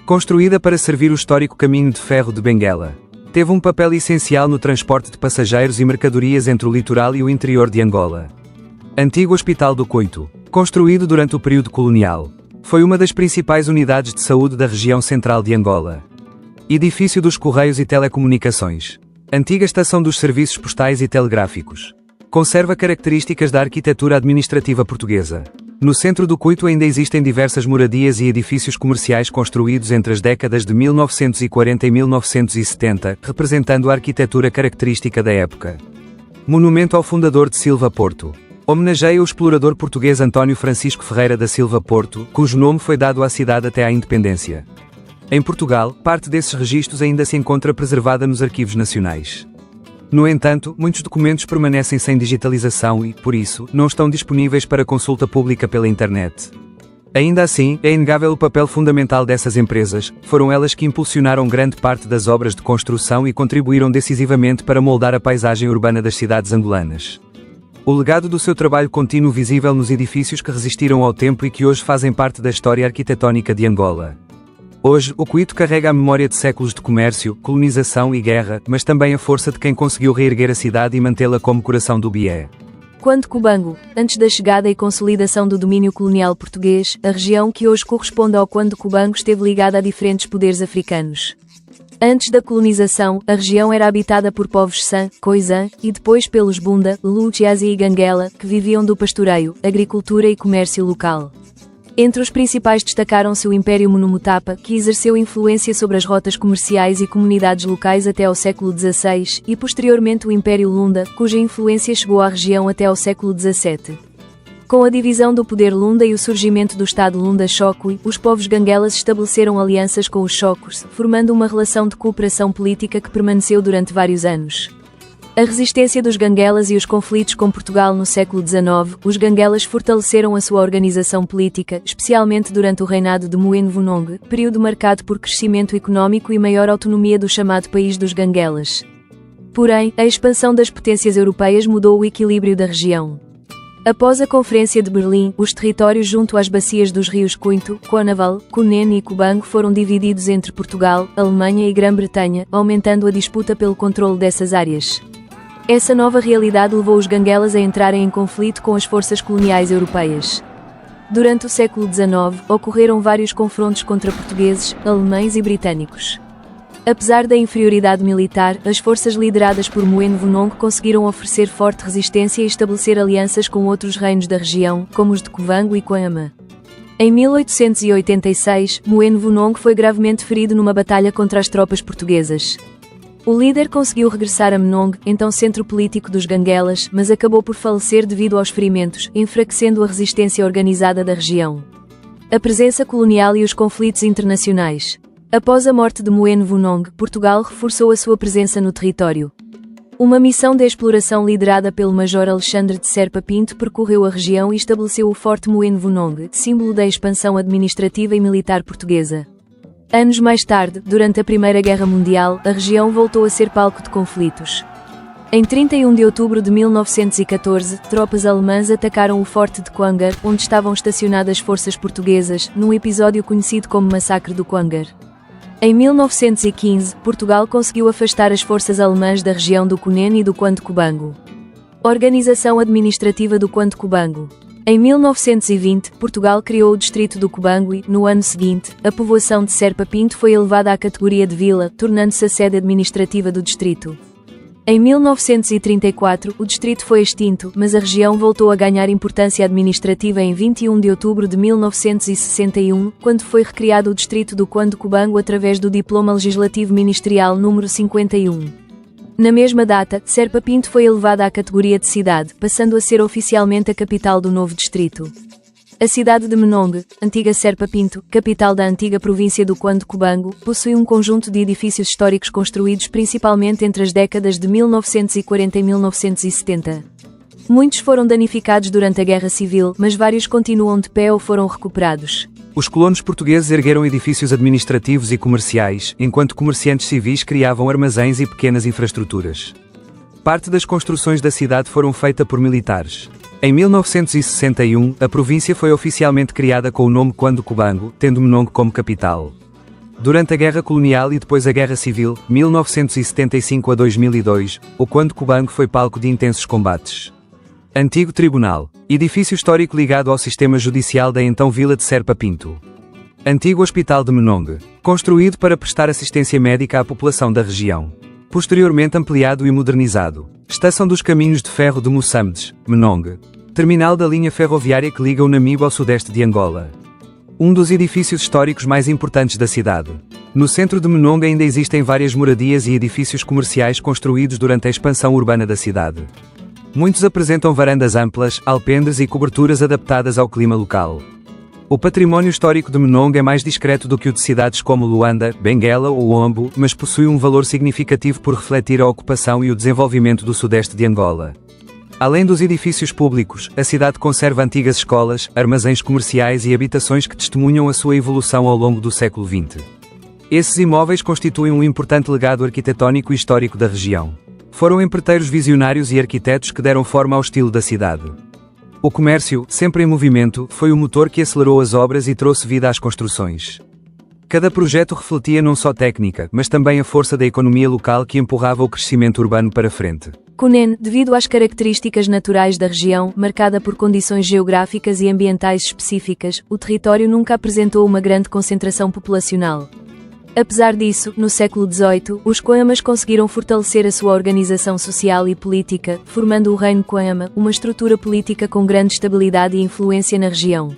Construída para servir o histórico Caminho de Ferro de Benguela. Teve um papel essencial no transporte de passageiros e mercadorias entre o litoral e o interior de Angola. Antigo Hospital do Coito. Construído durante o período colonial. Foi uma das principais unidades de saúde da região central de Angola. Edifício dos Correios e Telecomunicações. Antiga estação dos serviços postais e telegráficos. Conserva características da arquitetura administrativa portuguesa. No centro do Coito ainda existem diversas moradias e edifícios comerciais construídos entre as décadas de 1940 e 1970, representando a arquitetura característica da época. Monumento ao fundador de Silva Porto. Homenageia o explorador português António Francisco Ferreira da Silva Porto, cujo nome foi dado à cidade até à independência. Em Portugal, parte desses registros ainda se encontra preservada nos arquivos nacionais. No entanto, muitos documentos permanecem sem digitalização e, por isso, não estão disponíveis para consulta pública pela internet. Ainda assim, é inegável o papel fundamental dessas empresas, foram elas que impulsionaram grande parte das obras de construção e contribuíram decisivamente para moldar a paisagem urbana das cidades angolanas. O legado do seu trabalho contínuo visível nos edifícios que resistiram ao tempo e que hoje fazem parte da história arquitetónica de Angola. Hoje, o Coito carrega a memória de séculos de comércio, colonização e guerra, mas também a força de quem conseguiu reerguer a cidade e mantê-la como coração do Bié. Quando Cubango, antes da chegada e consolidação do domínio colonial português, a região que hoje corresponde ao Quando Cubango esteve ligada a diferentes poderes africanos. Antes da colonização, a região era habitada por povos San, Khoisan, e depois pelos Bunda, Luchiasi e Ganguela, que viviam do pastoreio, agricultura e comércio local. Entre os principais destacaram-se o Império Monumutapa, que exerceu influência sobre as rotas comerciais e comunidades locais até ao século XVI, e posteriormente o Império Lunda, cuja influência chegou à região até ao século XVII. Com a divisão do poder Lunda e o surgimento do Estado Lunda Chokwe, os povos ganguelas estabeleceram alianças com os Chokos, formando uma relação de cooperação política que permaneceu durante vários anos. A resistência dos ganguelas e os conflitos com Portugal no século XIX, os ganguelas fortaleceram a sua organização política, especialmente durante o reinado de Moene Vunong, período marcado por crescimento económico e maior autonomia do chamado País dos Ganguelas. Porém, a expansão das potências europeias mudou o equilíbrio da região. Após a Conferência de Berlim, os territórios junto às bacias dos rios Coito, Conaval, Cunene e Cubango foram divididos entre Portugal, Alemanha e Grã-Bretanha, aumentando a disputa pelo controle dessas áreas. Essa nova realidade levou os ganguelas a entrarem em conflito com as forças coloniais europeias. Durante o século XIX, ocorreram vários confrontos contra portugueses, alemães e britânicos. Apesar da inferioridade militar, as forças lideradas por Moene Vunong conseguiram oferecer forte resistência e estabelecer alianças com outros reinos da região, como os de Cubango e Coama. Em 1886, Moene Vunong foi gravemente ferido numa batalha contra as tropas portuguesas. O líder conseguiu regressar a Menong, então centro político dos ganguelas, mas acabou por falecer devido aos ferimentos, enfraquecendo a resistência organizada da região. A presença colonial e os conflitos internacionais. Após a morte de Moene Vunong, Portugal reforçou a sua presença no território. Uma missão de exploração liderada pelo Major Alexandre de Serpa Pinto percorreu a região e estabeleceu o Forte Moene Vunong, símbolo da expansão administrativa e militar portuguesa. Anos mais tarde, durante a Primeira Guerra Mundial, a região voltou a ser palco de conflitos. Em 31 de outubro de 1914, tropas alemãs atacaram o forte de Quangar, onde estavam estacionadas forças portuguesas, num episódio conhecido como Massacre do Quangar. Em 1915, Portugal conseguiu afastar as forças alemãs da região do Cunene e do Quando Cubango. Organização administrativa do Quando Cubango. Em 1920, Portugal criou o distrito do Cubango e, no ano seguinte, a povoação de Serpa Pinto foi elevada à categoria de vila, tornando-se a sede administrativa do distrito. Em 1934, o distrito foi extinto, mas a região voltou a ganhar importância administrativa em 21 de outubro de 1961, quando foi recriado o distrito do Quando Cubango através do Diploma Legislativo Ministerial número 51. Na mesma data, Serpa Pinto foi elevada à categoria de cidade, passando a ser oficialmente a capital do novo distrito. A cidade de Menongue, antiga Serpa Pinto, capital da antiga província do Quando Cubango, possui um conjunto de edifícios históricos construídos principalmente entre as décadas de 1940 e 1970. Muitos foram danificados durante a Guerra Civil, mas vários continuam de pé ou foram recuperados. Os colonos portugueses ergueram edifícios administrativos e comerciais, enquanto comerciantes civis criavam armazéns e pequenas infraestruturas. Parte das construções da cidade foram feitas por militares. Em 1961, a província foi oficialmente criada com o nome Quando Cubango, tendo Menongue como capital. Durante a Guerra Colonial e depois a Guerra Civil, 1975 a 2002, o Quando Cubango foi palco de intensos combates. Antigo Tribunal. Edifício histórico ligado ao sistema judicial da então Vila de Serpa Pinto. Antigo Hospital de Menongue. Construído para prestar assistência médica à população da região. Posteriormente ampliado e modernizado. Estação dos Caminhos de Ferro de Moçambique, Menongue. Terminal da linha ferroviária que liga o Namibe ao sudeste de Angola. Um dos edifícios históricos mais importantes da cidade. No centro de Menongue ainda existem várias moradias e edifícios comerciais construídos durante a expansão urbana da cidade. Muitos apresentam varandas amplas, alpendres e coberturas adaptadas ao clima local. O património histórico de Menongue é mais discreto do que o de cidades como Luanda, Benguela ou Ombo, mas possui um valor significativo por refletir a ocupação e o desenvolvimento do sudeste de Angola. Além dos edifícios públicos, a cidade conserva antigas escolas, armazéns comerciais e habitações que testemunham a sua evolução ao longo do século XX. Esses imóveis constituem um importante legado arquitetónico e histórico da região. Foram empreiteiros visionários e arquitetos que deram forma ao estilo da cidade. O comércio, sempre em movimento, foi o motor que acelerou as obras e trouxe vida às construções. Cada projeto refletia não só técnica, mas também a força da economia local que empurrava o crescimento urbano para frente. Cunene, devido às características naturais da região, marcada por condições geográficas e ambientais específicas, o território nunca apresentou uma grande concentração populacional. Apesar disso, no século XVIII, os Coamas conseguiram fortalecer a sua organização social e política, formando o Reino Coama, uma estrutura política com grande estabilidade e influência na região.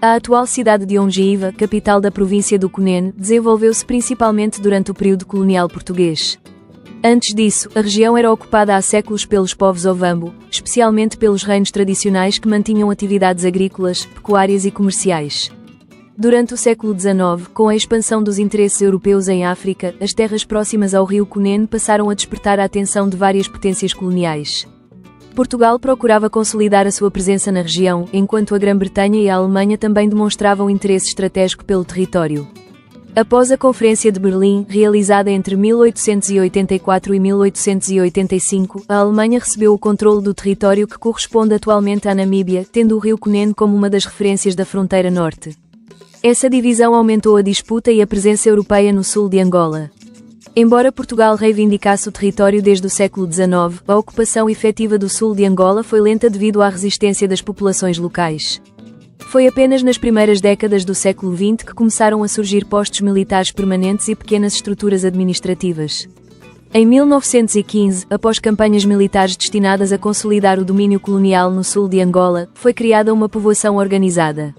A atual cidade de Ongiva, capital da província do Cunene, desenvolveu-se principalmente durante o período colonial português. Antes disso, a região era ocupada há séculos pelos povos Ovambo, especialmente pelos reinos tradicionais que mantinham atividades agrícolas, pecuárias e comerciais. Durante o século XIX, com a expansão dos interesses europeus em África, as terras próximas ao rio Cunene passaram a despertar a atenção de várias potências coloniais. Portugal procurava consolidar a sua presença na região, enquanto a Grã-Bretanha e a Alemanha também demonstravam interesse estratégico pelo território. Após a Conferência de Berlim, realizada entre 1884 e 1885, a Alemanha recebeu o controle do território que corresponde atualmente à Namíbia, tendo o rio Cunene como uma das referências da fronteira norte. Essa divisão aumentou a disputa e a presença europeia no sul de Angola. Embora Portugal reivindicasse o território desde o século XIX, a ocupação efetiva do sul de Angola foi lenta devido à resistência das populações locais. Foi apenas nas primeiras décadas do século XX que começaram a surgir postos militares permanentes e pequenas estruturas administrativas. Em 1915, após campanhas militares destinadas a consolidar o domínio colonial no sul de Angola, foi criada uma povoação organizada.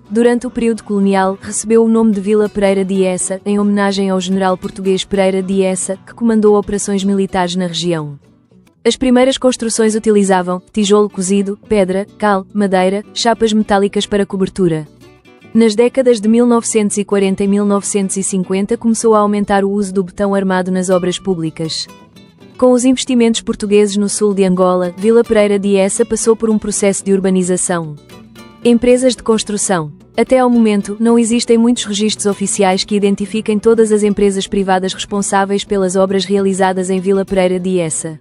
Durante o período colonial, recebeu o nome de Vila Pereira de Essa, em homenagem ao general português Pereira de Essa, que comandou operações militares na região. As primeiras construções utilizavam tijolo cozido, pedra, cal, madeira, chapas metálicas para cobertura. Nas décadas de 1940 e 1950 começou a aumentar o uso do betão armado nas obras públicas. Com os investimentos portugueses no sul de Angola, Vila Pereira de Essa passou por um processo de urbanização. Empresas de construção. Até ao momento, não existem muitos registros oficiais que identifiquem todas as empresas privadas responsáveis pelas obras realizadas em Vila Pereira de Essa.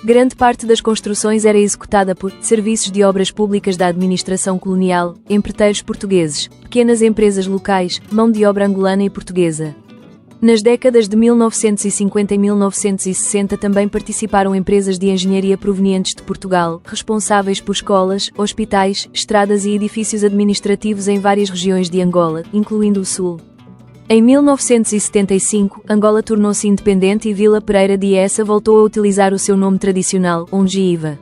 Grande parte das construções era executada por serviços de obras públicas da administração colonial, empreiteiros portugueses, pequenas empresas locais, mão de obra angolana e portuguesa. Nas décadas de 1950 e 1960 também participaram empresas de engenharia provenientes de Portugal, responsáveis por escolas, hospitais, estradas e edifícios administrativos em várias regiões de Angola, incluindo o Sul. Em 1975, Angola tornou-se independente e Vila Pereira de Essa voltou a utilizar o seu nome tradicional, Ongiva.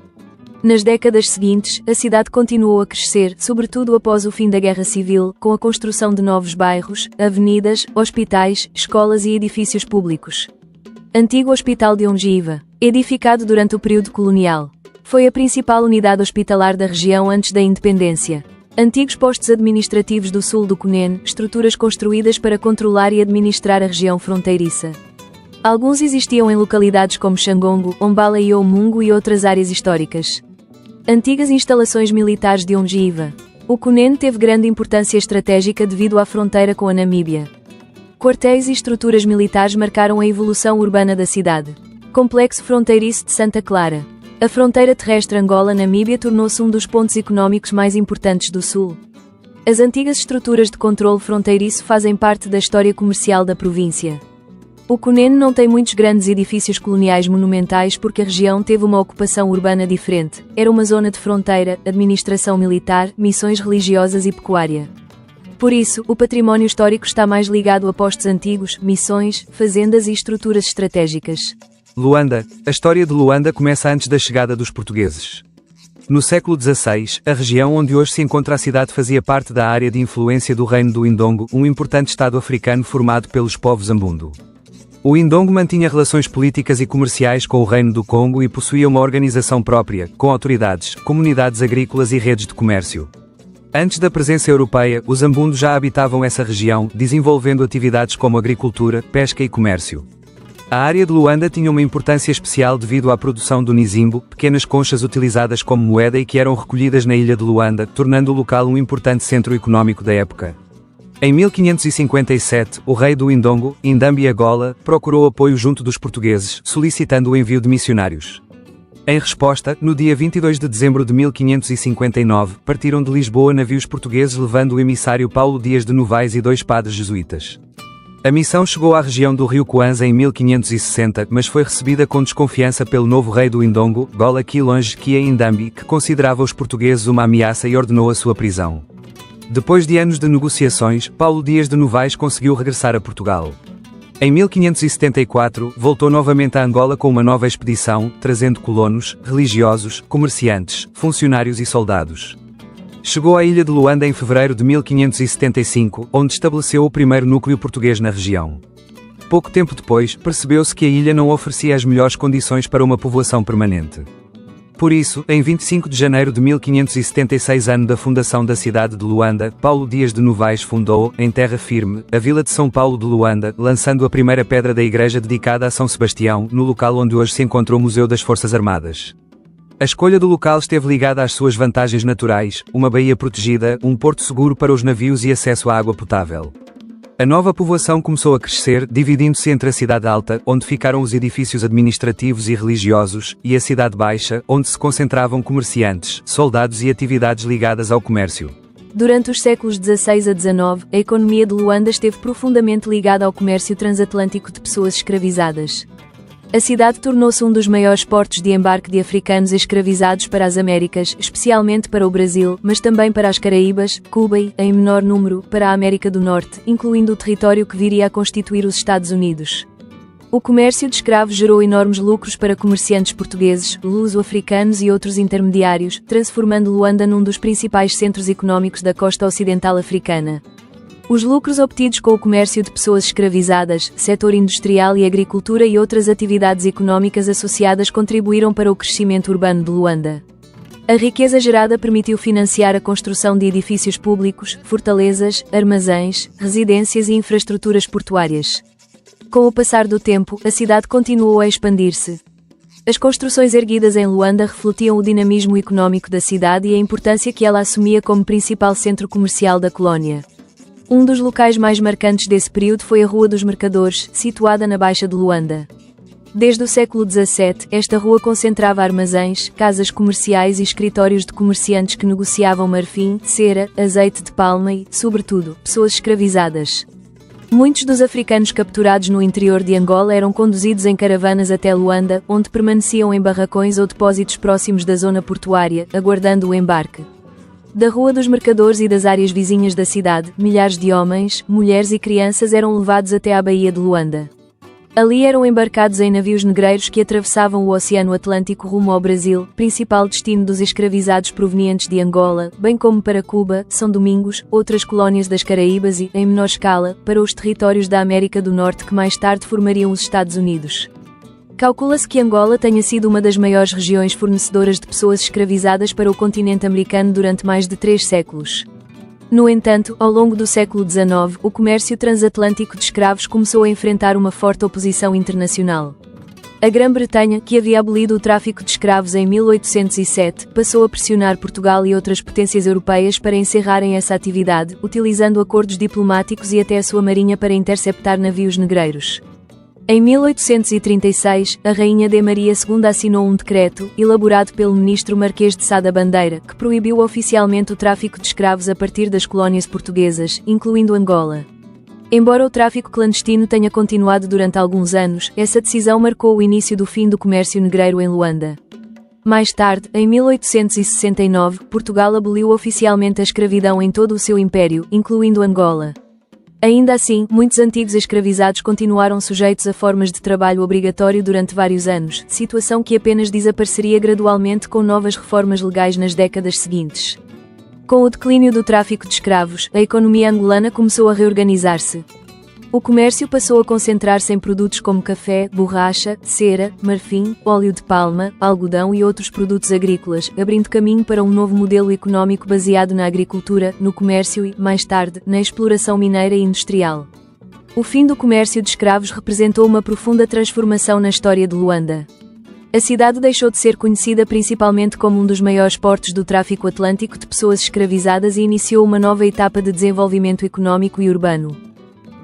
Nas décadas seguintes, a cidade continuou a crescer, sobretudo após o fim da Guerra Civil, com a construção de novos bairros, avenidas, hospitais, escolas e edifícios públicos. Antigo Hospital de Ongiva, edificado durante o período colonial, foi a principal unidade hospitalar da região antes da independência. Antigos postos administrativos do sul do Cunene, estruturas construídas para controlar e administrar a região fronteiriça. Alguns existiam em localidades como Xangongo, Ombala e Oumungo e outras áreas históricas. Antigas instalações militares de Ongiva. O Cunene teve grande importância estratégica devido à fronteira com a Namíbia. Quartéis e estruturas militares marcaram a evolução urbana da cidade. Complexo fronteiriço de Santa Clara. A fronteira terrestre Angola-Namíbia tornou-se um dos pontos económicos mais importantes do Sul. As antigas estruturas de controle fronteiriço fazem parte da história comercial da província. O Cunene não tem muitos grandes edifícios coloniais monumentais porque a região teve uma ocupação urbana diferente. Era uma zona de fronteira, administração militar, missões religiosas e pecuária. Por isso, o património histórico está mais ligado a postos antigos, missões, fazendas e estruturas estratégicas. Luanda. A história de Luanda começa antes da chegada dos portugueses. No século XVI, a região onde hoje se encontra a cidade fazia parte da área de influência do Reino do Indongo, um importante estado africano formado pelos povos Ambundo. O Indongo mantinha relações políticas e comerciais com o Reino do Congo e possuía uma organização própria, com autoridades, comunidades agrícolas e redes de comércio. Antes da presença europeia, os Ambundo já habitavam essa região, desenvolvendo atividades como agricultura, pesca e comércio. A área de Luanda tinha uma importância especial devido à produção do nizimbo, pequenas conchas utilizadas como moeda e que eram recolhidas na ilha de Luanda, tornando o local um importante centro económico da época. Em 1557, o rei do Indongo, Indambi Agola, procurou apoio junto dos portugueses, solicitando o envio de missionários. Em resposta, no dia 22 de dezembro de 1559, partiram de Lisboa navios portugueses levando o emissário Paulo Dias de Novaes e 2 padres jesuítas. A missão chegou à região do rio Kwanza em 1560, mas foi recebida com desconfiança pelo novo rei do Indongo, Gola Quilonge Kia Indambi, que considerava os portugueses uma ameaça e ordenou a sua prisão. Depois de anos de negociações, Paulo Dias de Novaes conseguiu regressar a Portugal. Em 1574, voltou novamente a Angola com uma nova expedição, trazendo colonos, religiosos, comerciantes, funcionários e soldados. Chegou à ilha de Luanda em fevereiro de 1575, onde estabeleceu o primeiro núcleo português na região. Pouco tempo depois, percebeu-se que a ilha não oferecia as melhores condições para uma povoação permanente. Por isso, em 25 de janeiro de 1576, ano da fundação da cidade de Luanda, Paulo Dias de Novaes fundou, em terra firme, a vila de São Paulo de Luanda, lançando a primeira pedra da igreja dedicada a São Sebastião, no local onde hoje se encontra o Museu das Forças Armadas. A escolha do local esteve ligada às suas vantagens naturais, uma baía protegida, um porto seguro para os navios e acesso à água potável. A nova povoação começou a crescer, dividindo-se entre a Cidade Alta, onde ficaram os edifícios administrativos e religiosos, e a Cidade Baixa, onde se concentravam comerciantes, soldados e atividades ligadas ao comércio. Durante os séculos XVI a XIX, a economia de Luanda esteve profundamente ligada ao comércio transatlântico de pessoas escravizadas. A cidade tornou-se um dos maiores portos de embarque de africanos escravizados para as Américas, especialmente para o Brasil, mas também para as Caraíbas, Cuba e, em menor número, para a América do Norte, incluindo o território que viria a constituir os Estados Unidos. O comércio de escravos gerou enormes lucros para comerciantes portugueses, luso-africanos e outros intermediários, transformando Luanda num dos principais centros económicos da costa ocidental africana. Os lucros obtidos com o comércio de pessoas escravizadas, setor industrial e agricultura e outras atividades económicas associadas contribuíram para o crescimento urbano de Luanda. A riqueza gerada permitiu financiar a construção de edifícios públicos, fortalezas, armazéns, residências e infraestruturas portuárias. Com o passar do tempo, a cidade continuou a expandir-se. As construções erguidas em Luanda refletiam o dinamismo económico da cidade e a importância que ela assumia como principal centro comercial da colónia. Um dos locais mais marcantes desse período foi a Rua dos Mercadores, situada na Baixa de Luanda. Desde o século XVII, esta rua concentrava armazéns, casas comerciais e escritórios de comerciantes que negociavam marfim, cera, azeite de palma e, sobretudo, pessoas escravizadas. Muitos dos africanos capturados no interior de Angola eram conduzidos em caravanas até Luanda, onde permaneciam em barracões ou depósitos próximos da zona portuária, aguardando o embarque. Da Rua dos Mercadores e das áreas vizinhas da cidade, milhares de homens, mulheres e crianças eram levados até à Baía de Luanda. Ali eram embarcados em navios negreiros que atravessavam o Oceano Atlântico rumo ao Brasil, principal destino dos escravizados provenientes de Angola, bem como para Cuba, São Domingos, outras colónias das Caraíbas e, em menor escala, para os territórios da América do Norte que mais tarde formariam os Estados Unidos. Calcula-se que Angola tenha sido uma das maiores regiões fornecedoras de pessoas escravizadas para o continente americano durante mais de 3 séculos. No entanto, ao longo do século XIX, o comércio transatlântico de escravos começou a enfrentar uma forte oposição internacional. A Grã-Bretanha, que havia abolido o tráfico de escravos em 1807, passou a pressionar Portugal e outras potências europeias para encerrarem essa atividade, utilizando acordos diplomáticos e até a sua marinha para interceptar navios negreiros. Em 1836, a Rainha de Maria II assinou um decreto, elaborado pelo ministro Marquês de Sá da Bandeira, que proibiu oficialmente o tráfico de escravos a partir das colónias portuguesas, incluindo Angola. Embora o tráfico clandestino tenha continuado durante alguns anos, essa decisão marcou o início do fim do comércio negreiro em Luanda. Mais tarde, em 1869, Portugal aboliu oficialmente a escravidão em todo o seu império, incluindo Angola. Ainda assim, muitos antigos escravizados continuaram sujeitos a formas de trabalho obrigatório durante vários anos, situação que apenas desapareceria gradualmente com novas reformas legais nas décadas seguintes. Com o declínio do tráfico de escravos, a economia angolana começou a reorganizar-se. O comércio passou a concentrar-se em produtos como café, borracha, cera, marfim, óleo de palma, algodão e outros produtos agrícolas, abrindo caminho para um novo modelo económico baseado na agricultura, no comércio e, mais tarde, na exploração mineira e industrial. O fim do comércio de escravos representou uma profunda transformação na história de Luanda. A cidade deixou de ser conhecida principalmente como um dos maiores portos do tráfico atlântico de pessoas escravizadas e iniciou uma nova etapa de desenvolvimento económico e urbano.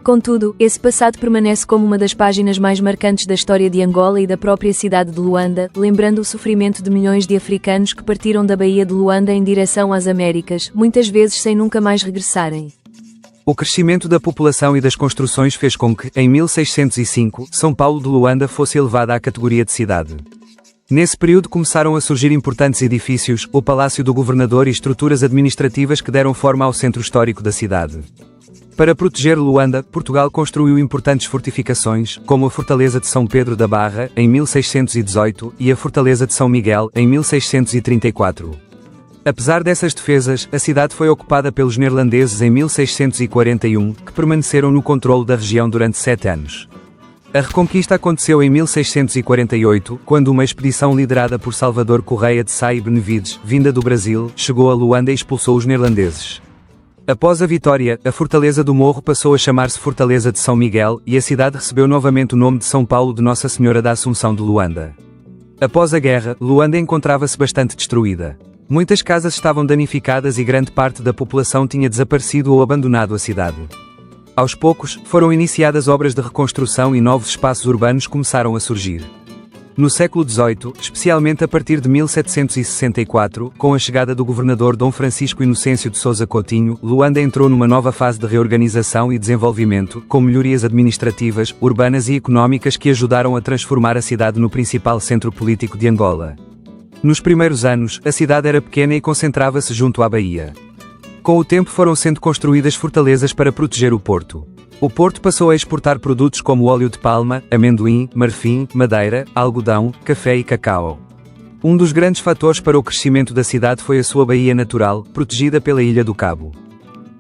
Contudo, esse passado permanece como uma das páginas mais marcantes da história de Angola e da própria cidade de Luanda, lembrando o sofrimento de milhões de africanos que partiram da Baía de Luanda em direção às Américas, muitas vezes sem nunca mais regressarem. O crescimento da população e das construções fez com que, em 1605, São Paulo de Luanda fosse elevada à categoria de cidade. Nesse período começaram a surgir importantes edifícios, o Palácio do Governador e estruturas administrativas que deram forma ao centro histórico da cidade. Para proteger Luanda, Portugal construiu importantes fortificações, como a Fortaleza de São Pedro da Barra, em 1618, e a Fortaleza de São Miguel, em 1634. Apesar dessas defesas, a cidade foi ocupada pelos neerlandeses em 1641, que permaneceram no controle da região durante 7 anos. A reconquista aconteceu em 1648, quando uma expedição liderada por Salvador Correia de Sá e Benevides, vinda do Brasil, chegou a Luanda e expulsou os neerlandeses. Após a vitória, a Fortaleza do Morro passou a chamar-se Fortaleza de São Miguel, e a cidade recebeu novamente o nome de São Paulo de Nossa Senhora da Assunção de Luanda. Após a guerra, Luanda encontrava-se bastante destruída. Muitas casas estavam danificadas e grande parte da população tinha desaparecido ou abandonado a cidade. Aos poucos, foram iniciadas obras de reconstrução e novos espaços urbanos começaram a surgir. No século XVIII, especialmente a partir de 1764, com a chegada do governador Dom Francisco Inocêncio de Sousa Coutinho, Luanda entrou numa nova fase de reorganização e desenvolvimento, com melhorias administrativas, urbanas e económicas que ajudaram a transformar a cidade no principal centro político de Angola. Nos primeiros anos, a cidade era pequena e concentrava-se junto à baía. Com o tempo foram sendo construídas fortalezas para proteger o porto. O porto passou a exportar produtos como óleo de palma, amendoim, marfim, madeira, algodão, café e cacau. Um dos grandes fatores para o crescimento da cidade foi a sua baía natural, protegida pela Ilha do Cabo.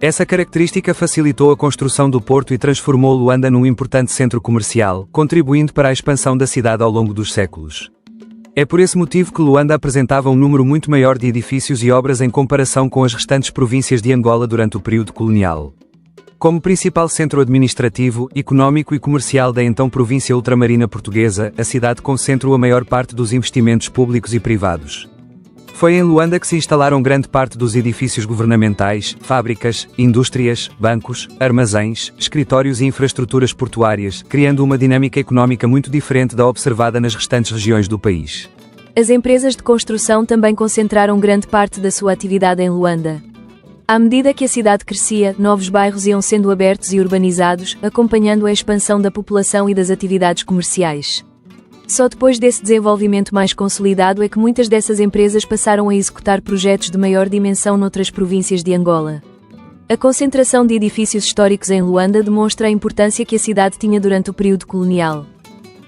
Essa característica facilitou a construção do porto e transformou Luanda num importante centro comercial, contribuindo para a expansão da cidade ao longo dos séculos. É por esse motivo que Luanda apresentava um número muito maior de edifícios e obras em comparação com as restantes províncias de Angola durante o período colonial. Como principal centro administrativo, económico e comercial da então província ultramarina portuguesa, a cidade concentra a maior parte dos investimentos públicos e privados. Foi em Luanda que se instalaram grande parte dos edifícios governamentais, fábricas, indústrias, bancos, armazéns, escritórios e infraestruturas portuárias, criando uma dinâmica económica muito diferente da observada nas restantes regiões do país. As empresas de construção também concentraram grande parte da sua atividade em Luanda. À medida que a cidade crescia, novos bairros iam sendo abertos e urbanizados, acompanhando a expansão da população e das atividades comerciais. Só depois desse desenvolvimento mais consolidado é que muitas dessas empresas passaram a executar projetos de maior dimensão noutras províncias de Angola. A concentração de edifícios históricos em Luanda demonstra a importância que a cidade tinha durante o período colonial.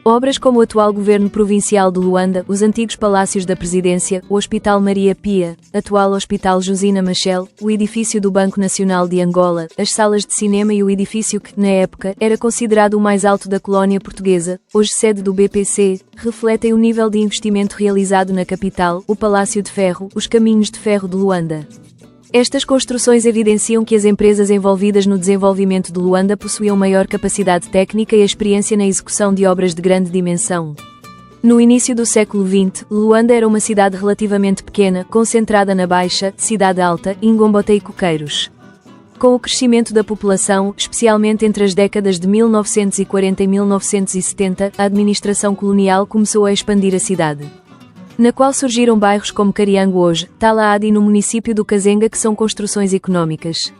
Obras como o atual governo provincial de Luanda, os antigos palácios da presidência, o Hospital Maria Pia, atual Hospital Josina Machel, o edifício do Banco Nacional de Angola, as salas de cinema e o edifício que, na época, era considerado o mais alto da colónia portuguesa, hoje sede do BPC, refletem o nível de investimento realizado na capital, o Palácio de Ferro, os caminhos de ferro de Luanda. Estas construções evidenciam que as empresas envolvidas no desenvolvimento de Luanda possuíam maior capacidade técnica e experiência na execução de obras de grande dimensão. No início do século XX, Luanda era uma cidade relativamente pequena, concentrada na Baixa, Cidade Alta, Ingombota e Coqueiros. Com o crescimento da população, especialmente entre as décadas de 1940 e 1970, a administração colonial começou a expandir a cidade, na qual surgiram bairros como Cariango hoje, Talaade e no município do Kazenga, que são construções económicas.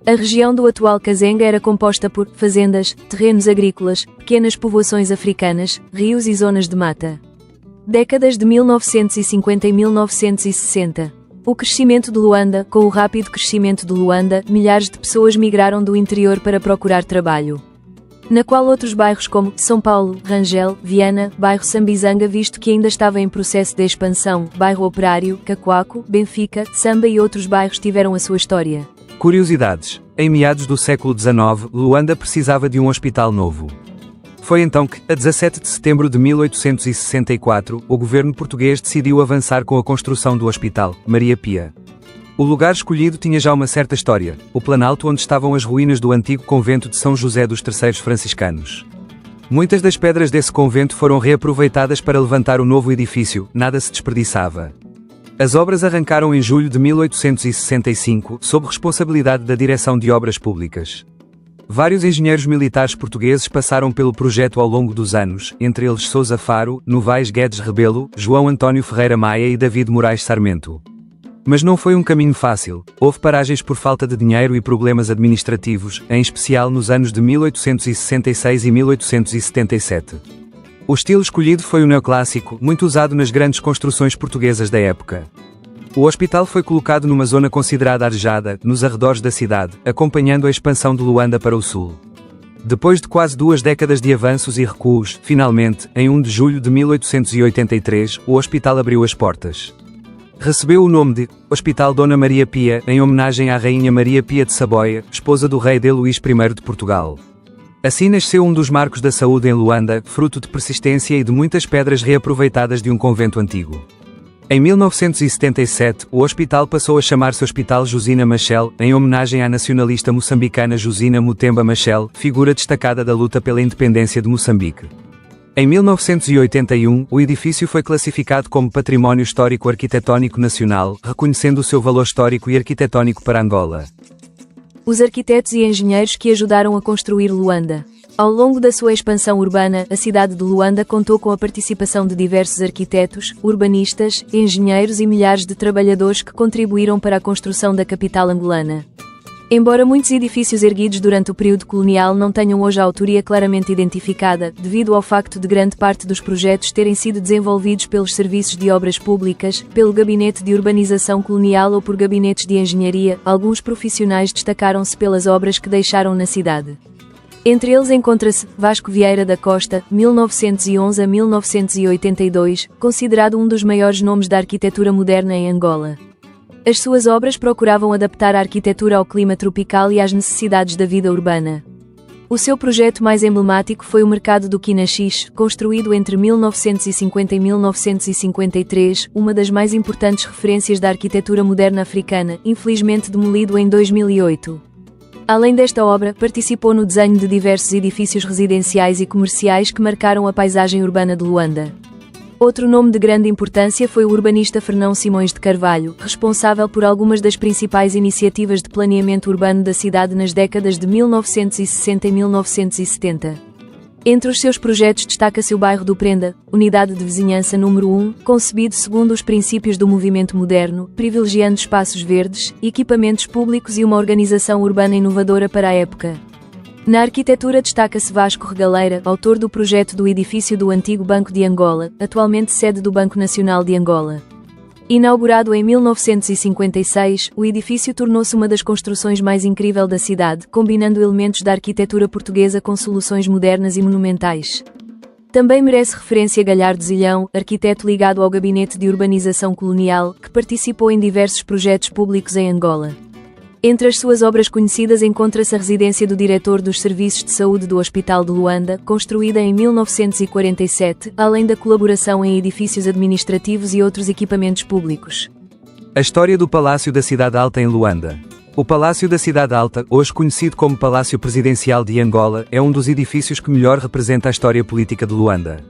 A região do atual Kazenga era composta por fazendas, terrenos agrícolas, pequenas povoações africanas, rios e zonas de mata. Décadas de 1950 e 1960. O crescimento de Luanda. Com o rápido crescimento de Luanda, milhares de pessoas migraram do interior para procurar trabalho, na qual outros bairros como São Paulo, Rangel, Viana, bairro Sambizanga, visto que ainda estava em processo de expansão, bairro Operário, Cacoaco, Benfica, Samba e outros bairros tiveram a sua história. Curiosidades. Em meados do século XIX, Luanda precisava de um hospital novo. Foi então que, a 17 de setembro de 1864, o governo português decidiu avançar com a construção do Hospital Maria Pia. O lugar escolhido tinha já uma certa história, o planalto onde estavam as ruínas do antigo convento de São José dos Terceiros Franciscanos. Muitas das pedras desse convento foram reaproveitadas para levantar o novo edifício, nada se desperdiçava. As obras arrancaram em julho de 1865, sob responsabilidade da Direção de Obras Públicas. Vários engenheiros militares portugueses passaram pelo projeto ao longo dos anos, entre eles Sousa Faro, Novaes Guedes Rebelo, João António Ferreira Maia e David Moraes Sarmento. Mas não foi um caminho fácil, houve paragens por falta de dinheiro e problemas administrativos, em especial nos anos de 1866 e 1877. O estilo escolhido foi o neoclássico, muito usado nas grandes construções portuguesas da época. O hospital foi colocado numa zona considerada arejada, nos arredores da cidade, acompanhando a expansão de Luanda para o sul. Depois de quase 2 décadas de avanços e recuos, finalmente, em 1 de julho de 1883, o hospital abriu as portas. Recebeu o nome de Hospital Dona Maria Pia, em homenagem à Rainha Maria Pia de Saboia, esposa do rei D. Luís I de Portugal. Assim nasceu um dos marcos da saúde em Luanda, fruto de persistência e de muitas pedras reaproveitadas de um convento antigo. Em 1977, o hospital passou a chamar-se Hospital Josina Machel, em homenagem à nacionalista moçambicana Josina Mutemba Machel, figura destacada da luta pela independência de Moçambique. Em 1981, o edifício foi classificado como Património Histórico Arquitetónico Nacional, reconhecendo o seu valor histórico e arquitetónico para Angola. Os arquitetos e engenheiros que ajudaram a construir Luanda. Ao longo da sua expansão urbana, a cidade de Luanda contou com a participação de diversos arquitetos, urbanistas, engenheiros e milhares de trabalhadores que contribuíram para a construção da capital angolana. Embora muitos edifícios erguidos durante o período colonial não tenham hoje a autoria claramente identificada, devido ao facto de grande parte dos projetos terem sido desenvolvidos pelos serviços de obras públicas, pelo Gabinete de Urbanização Colonial ou por gabinetes de engenharia, alguns profissionais destacaram-se pelas obras que deixaram na cidade. Entre eles encontra-se Vasco Vieira da Costa, 1911 a 1982, considerado um dos maiores nomes da arquitetura moderna em Angola. As suas obras procuravam adaptar a arquitetura ao clima tropical e às necessidades da vida urbana. O seu projeto mais emblemático foi o Mercado do Quinaxis, construído entre 1950 e 1953, uma das mais importantes referências da arquitetura moderna africana, infelizmente demolido em 2008. Além desta obra, participou no desenho de diversos edifícios residenciais e comerciais que marcaram a paisagem urbana de Luanda. Outro nome de grande importância foi o urbanista Fernão Simões de Carvalho, responsável por algumas das principais iniciativas de planeamento urbano da cidade nas décadas de 1960 e 1970. Entre os seus projetos destaca-se o bairro do Prenda, unidade de vizinhança número 1, concebido segundo os princípios do movimento moderno, privilegiando espaços verdes, equipamentos públicos e uma organização urbana inovadora para a época. Na arquitetura destaca-se Vasco Regaleira, autor do projeto do edifício do antigo Banco de Angola, atualmente sede do Banco Nacional de Angola. Inaugurado em 1956, o edifício tornou-se uma das construções mais incríveis da cidade, combinando elementos da arquitetura portuguesa com soluções modernas e monumentais. Também merece referência Galhardo Zilhão, arquiteto ligado ao Gabinete de Urbanização Colonial, que participou em diversos projetos públicos em Angola. Entre as suas obras conhecidas encontra-se a residência do diretor dos Serviços de Saúde do Hospital de Luanda, construída em 1947, além da colaboração em edifícios administrativos e outros equipamentos públicos. A história do Palácio da Cidade Alta em Luanda. O Palácio da Cidade Alta, hoje conhecido como Palácio Presidencial de Angola, é um dos edifícios que melhor representa a história política de Luanda.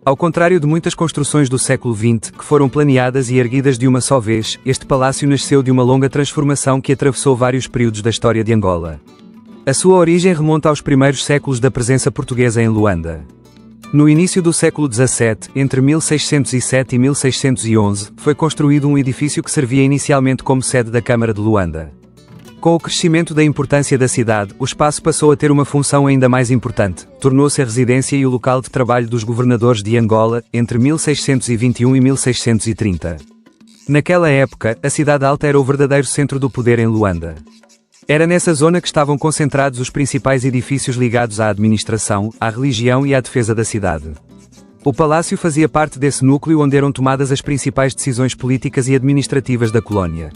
Ao contrário de muitas construções do século XX, que foram planeadas e erguidas de uma só vez, este palácio nasceu de uma longa transformação que atravessou vários períodos da história de Angola. A sua origem remonta aos primeiros séculos da presença portuguesa em Luanda. No início do século XVII, entre 1607 e 1611, foi construído um edifício que servia inicialmente como sede da Câmara de Luanda. Com o crescimento da importância da cidade, o espaço passou a ter uma função ainda mais importante. Tornou-se a residência e o local de trabalho dos governadores de Angola, entre 1621 e 1630. Naquela época, a Cidade Alta era o verdadeiro centro do poder em Luanda. Era nessa zona que estavam concentrados os principais edifícios ligados à administração, à religião e à defesa da cidade. O palácio fazia parte desse núcleo onde eram tomadas as principais decisões políticas e administrativas da colónia.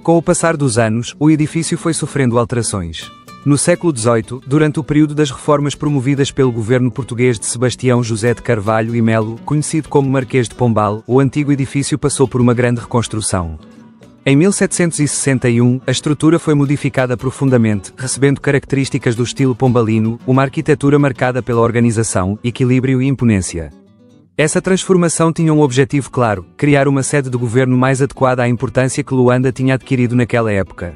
Com o passar dos anos, o edifício foi sofrendo alterações. No século XVIII, durante o período das reformas promovidas pelo governo português de Sebastião José de Carvalho e Melo, conhecido como Marquês de Pombal, o antigo edifício passou por uma grande reconstrução. Em 1761, a estrutura foi modificada profundamente, recebendo características do estilo pombalino, uma arquitetura marcada pela organização, equilíbrio e imponência. Essa transformação tinha um objetivo claro: criar uma sede de governo mais adequada à importância que Luanda tinha adquirido naquela época.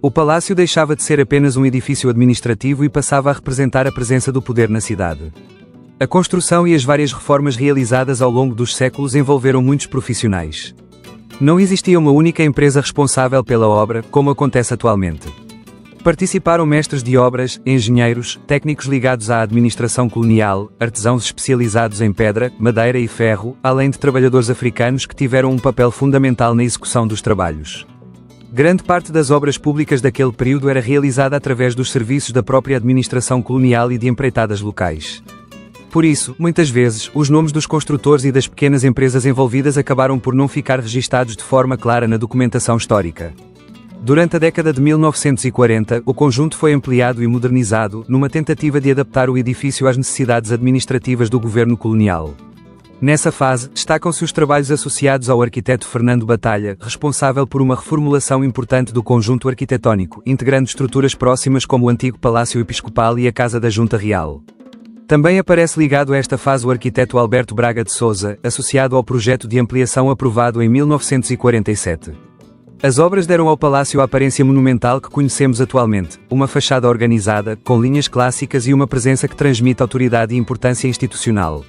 O palácio deixava de ser apenas um edifício administrativo e passava a representar a presença do poder na cidade. A construção e as várias reformas realizadas ao longo dos séculos envolveram muitos profissionais. Não existia uma única empresa responsável pela obra, como acontece atualmente. Participaram mestres de obras, engenheiros, técnicos ligados à administração colonial, artesãos especializados em pedra, madeira e ferro, além de trabalhadores africanos que tiveram um papel fundamental na execução dos trabalhos. Grande parte das obras públicas daquele período era realizada através dos serviços da própria administração colonial e de empreitadas locais. Por isso, muitas vezes, os nomes dos construtores e das pequenas empresas envolvidas acabaram por não ficar registados de forma clara na documentação histórica. Durante a década de 1940, o conjunto foi ampliado e modernizado, numa tentativa de adaptar o edifício às necessidades administrativas do governo colonial. Nessa fase, destacam-se os trabalhos associados ao arquiteto Fernando Batalha, responsável por uma reformulação importante do conjunto arquitetónico, integrando estruturas próximas como o antigo Palácio Episcopal e a Casa da Junta Real. Também aparece ligado a esta fase o arquiteto Alberto Braga de Sousa, associado ao projeto de ampliação aprovado em 1947. As obras deram ao palácio a aparência monumental que conhecemos atualmente, uma fachada organizada, com linhas clássicas e uma presença que transmite autoridade e importância institucional.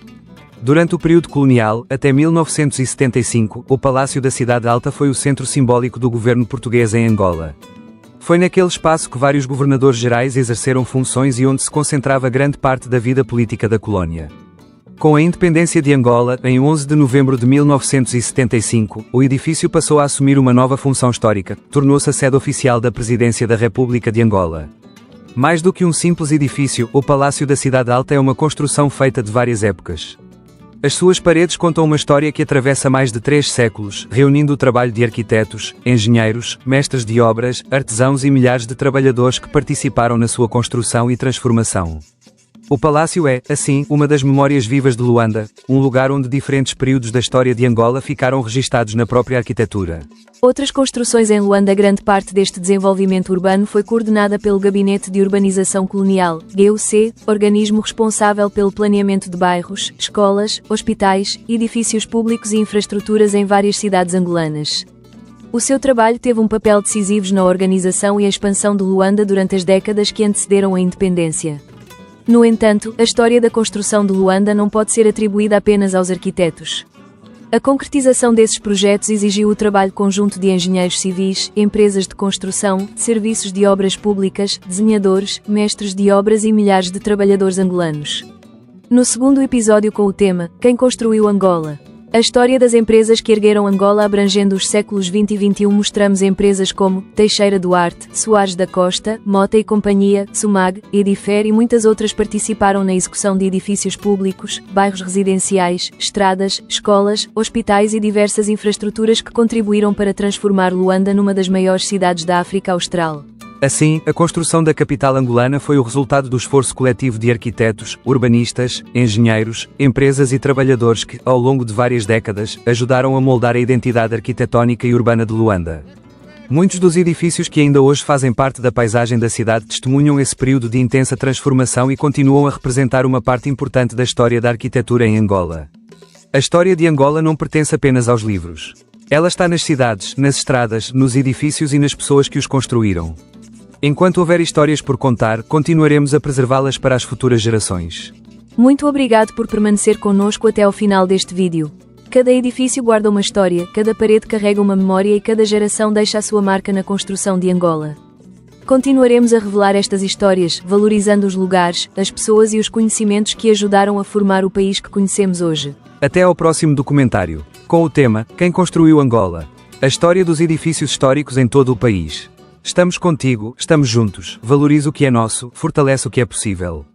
Durante o período colonial, até 1975, o Palácio da Cidade Alta foi o centro simbólico do governo português em Angola. Foi naquele espaço que vários governadores gerais exerceram funções e onde se concentrava grande parte da vida política da colónia. Com a independência de Angola, em 11 de novembro de 1975, o edifício passou a assumir uma nova função histórica, tornou-se a sede oficial da Presidência da República de Angola. Mais do que um simples edifício, o Palácio da Cidade Alta é uma construção feita de várias épocas. As suas paredes contam uma história que atravessa mais de 3 séculos, reunindo o trabalho de arquitetos, engenheiros, mestres de obras, artesãos e milhares de trabalhadores que participaram na sua construção e transformação. O palácio é, assim, uma das memórias vivas de Luanda, um lugar onde diferentes períodos da história de Angola ficaram registados na própria arquitetura. Outras construções em Luanda. Grande parte deste desenvolvimento urbano foi coordenada pelo Gabinete de Urbanização Colonial, GUC, organismo responsável pelo planeamento de bairros, escolas, hospitais, edifícios públicos e infraestruturas em várias cidades angolanas. O seu trabalho teve um papel decisivo na organização e a expansão de Luanda durante as décadas que antecederam a independência. No entanto, a história da construção de Luanda não pode ser atribuída apenas aos arquitetos. A concretização desses projetos exigiu o trabalho conjunto de engenheiros civis, empresas de construção, serviços de obras públicas, desenhadores, mestres de obras e milhares de trabalhadores angolanos. No segundo episódio com o tema Quem construiu Angola? A história das empresas que ergueram Angola abrangendo os séculos 20 e 21 mostramos empresas como Teixeira Duarte, Soares da Costa, Mota e Companhia, Sumag, Edifer e muitas outras participaram na execução de edifícios públicos, bairros residenciais, estradas, escolas, hospitais e diversas infraestruturas que contribuíram para transformar Luanda numa das maiores cidades da África Austral. Assim, a construção da capital angolana foi o resultado do esforço coletivo de arquitetos, urbanistas, engenheiros, empresas e trabalhadores que, ao longo de várias décadas, ajudaram a moldar a identidade arquitetónica e urbana de Luanda. Muitos dos edifícios que ainda hoje fazem parte da paisagem da cidade testemunham esse período de intensa transformação e continuam a representar uma parte importante da história da arquitetura em Angola. A história de Angola não pertence apenas aos livros. Ela está nas cidades, nas estradas, nos edifícios e nas pessoas que os construíram. Enquanto houver histórias por contar, continuaremos a preservá-las para as futuras gerações. Muito obrigado por permanecer conosco até ao final deste vídeo. Cada edifício guarda uma história, cada parede carrega uma memória e cada geração deixa a sua marca na construção de Angola. Continuaremos a revelar estas histórias, valorizando os lugares, as pessoas e os conhecimentos que ajudaram a formar o país que conhecemos hoje. Até ao próximo documentário, com o tema Quem construiu Angola? A história dos edifícios históricos em todo o país. Estamos contigo, estamos juntos, valoriza o que é nosso, fortalece o que é possível.